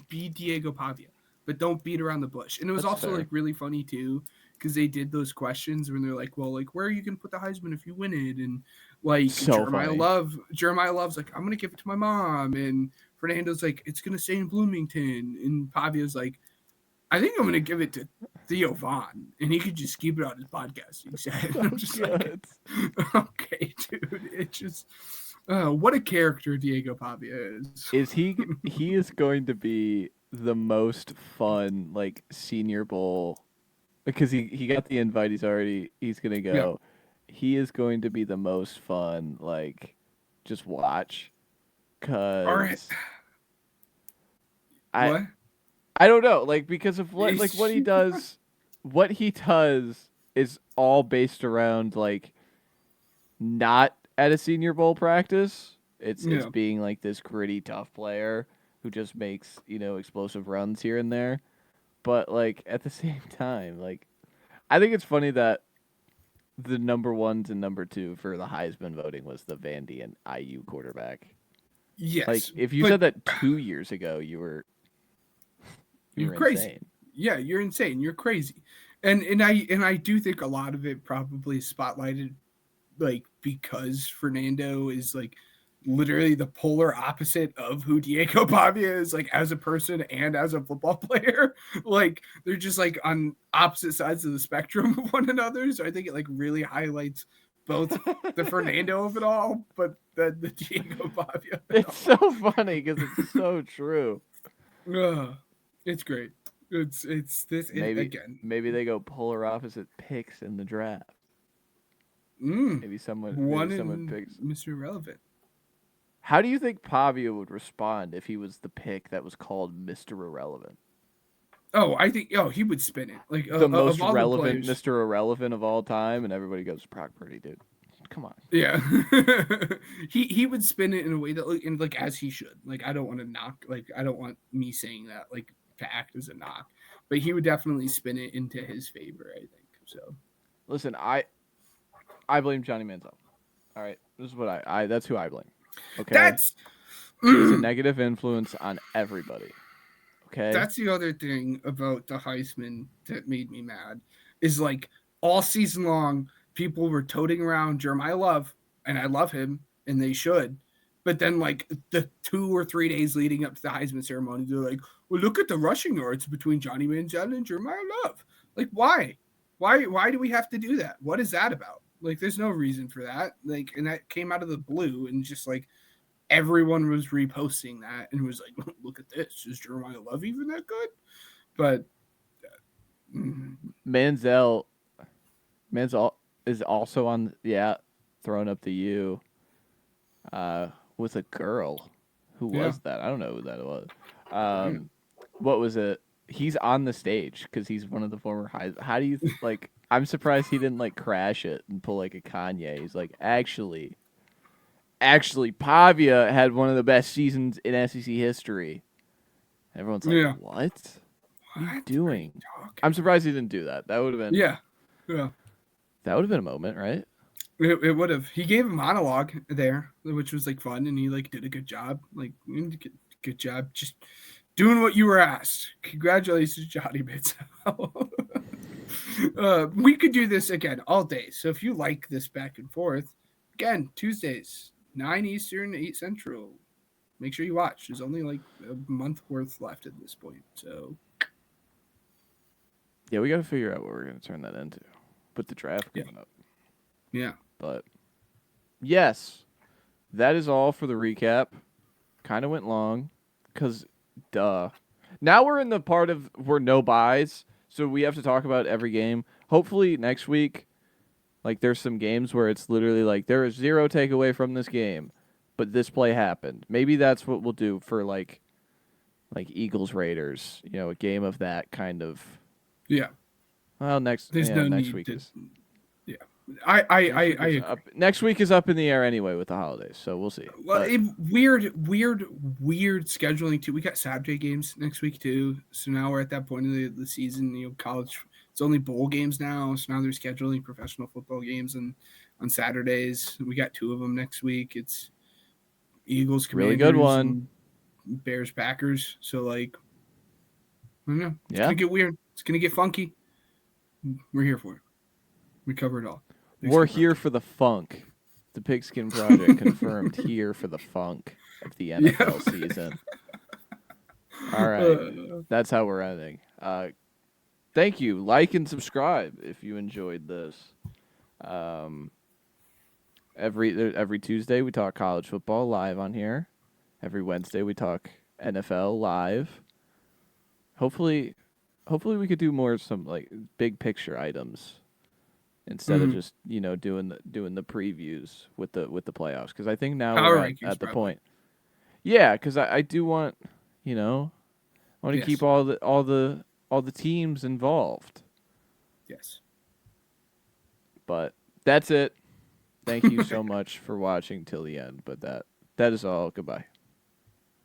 Diego Pavia, but don't beat around the bush." And it was That's also fair. like really funny too because they did those questions when they're like, "Well, like where are you gonna put the Heisman if you win it?" And like So funny. Jeremiah Love's like, "I'm gonna give it to my mom," and Fernando's like, "It's gonna stay in Bloomington," and Pavia's like, "I think I'm gonna give it to Theo Vaughn, and he could just keep it on his podcast." He said, So "I'm just like, good. okay, dude, it just." What a character Diego Pavia is. He is going to be the most fun like senior bowl because he got the invite. He's gonna Yeah. go. He is going to be the most fun. Like, just watch, All right. cause I What? I don't know, like because of what he It's- does. What he does is all based around like not at a senior bowl practice. It's yeah. being like this gritty tough player who just makes explosive runs here and there. But like at the same time, like I think it's funny that the number ones and number two for the Heisman voting was the Vandy and IU quarterback. Like Yes, if you but said that 2 years ago, you you're were crazy. insane. Yeah, you're insane. You're crazy. And I do think a lot of it probably spotlighted like because Fernando is like literally the polar opposite of who Diego Pavia is like as a person and as a football player. Like they're just like on opposite sides of the spectrum of one another. So I think it like really highlights both the Fernando of it all, but the Diego Pavia of it It's so funny because it's so true. all. It's great. It's this Maybe again. maybe they go polar opposite picks in the draft. Mm, Maybe one someone in picks. Mr. Irrelevant. How do you think Pavia would respond if he was the pick that was called Mr. Irrelevant? Oh, I think he would spin it. Like The most of all the relevant players, Mr. Irrelevant of all time, and everybody goes Brock Purdy, dude. Come on. yeah, he would spin it in a way that and like as he should. Like I don't want to knock. Like I don't want me saying that like to act as a knock, but he would definitely spin it into his favor. I think so. Listen, I blame Johnny Manziel. All right, this is what I that's who I blame. Okay, That's he's a negative influence on everybody. Okay, that's the other thing about the Heisman that made me mad is like all season long people were toting around Jeremiah Love, and I love him, and they should. But then like the 2 or 3 days leading up to the Heisman ceremony, they're like, "Well, look at the rushing yards between Johnny Manziel and Jeremiah Love." Like, why? Why do we have to do that? What is that about? Like, there's no reason for that. Like, and that came out of the blue, and just like everyone was reposting that and was like, "Look at this! Is Jeremiah Love even that good?" But mm, Manziel Manziel is also on. Yeah, throwing up the U. With a girl. Who yeah, was that? I don't know who that was. yeah, Um, what was it? He's on the stage because he's one of the former highs. How do you like? I'm surprised he didn't like crash it and pull like a Kanye. He's like, actually, Pavia had one of the best seasons in SEC history. Everyone's like, yeah. what? What are you What are you doing? talking I'm about? surprised he didn't do that. Yeah, yeah. That would have been a moment, right? It would have. He gave a monologue there, which was like fun, and he like did a good job. Like good job, just doing what you were asked. Congratulations, Johnny Manziel. We could do this again all day. So if you like this back and forth, again Tuesdays 9 Eastern, 8 Central. Make sure you watch. There's only like a month worth left at this point. So Yeah, we got to figure out what we're going to turn that into with the draft Yeah. coming up. Yeah. But yes, that is all for the recap. Kind of went long because, duh. Now we're in the part of where no buys, so we have to talk about every game. Hopefully next week, like there's some games where it's literally like there is zero takeaway from this game, but this play happened. Maybe that's what we'll do for like Eagles Raiders. You know, a game of that kind of. Yeah. Well, There's no next need week to. is Yeah. I next week is agree. up. Next week is up in the air anyway with the holidays, so we'll see. Well, But weird scheduling too. We got Saturday games next week too. So now we're at that point of the season. You know, college. It's only bowl games now. So now they're scheduling professional football games and on Saturdays. We got 2 of them next week. It's Eagles, really good Commanders, one. and Bears, Packers. So like, I don't know. It's Yeah, gonna get weird. It's gonna get funky. We're here for it. We cover it all. we're Pigskin here Project. for the funk. The Pigskin Project confirmed here for the funk of the Yeah. NFL season. All right, that's how we're ending. Thank you. Like and subscribe if you enjoyed this. Um, every Tuesday we talk college football live on here. Every Wednesday we talk NFL live. Hopefully, we could do more of some like big picture items instead of Mhm. just doing the previews with the playoffs, because I think now we're Power at rankings, the probably. point. Yeah, because I do want I want to keep Yes. all the teams involved. Yes. But that's it. Thank you so much for watching till the end. But that is all. Goodbye.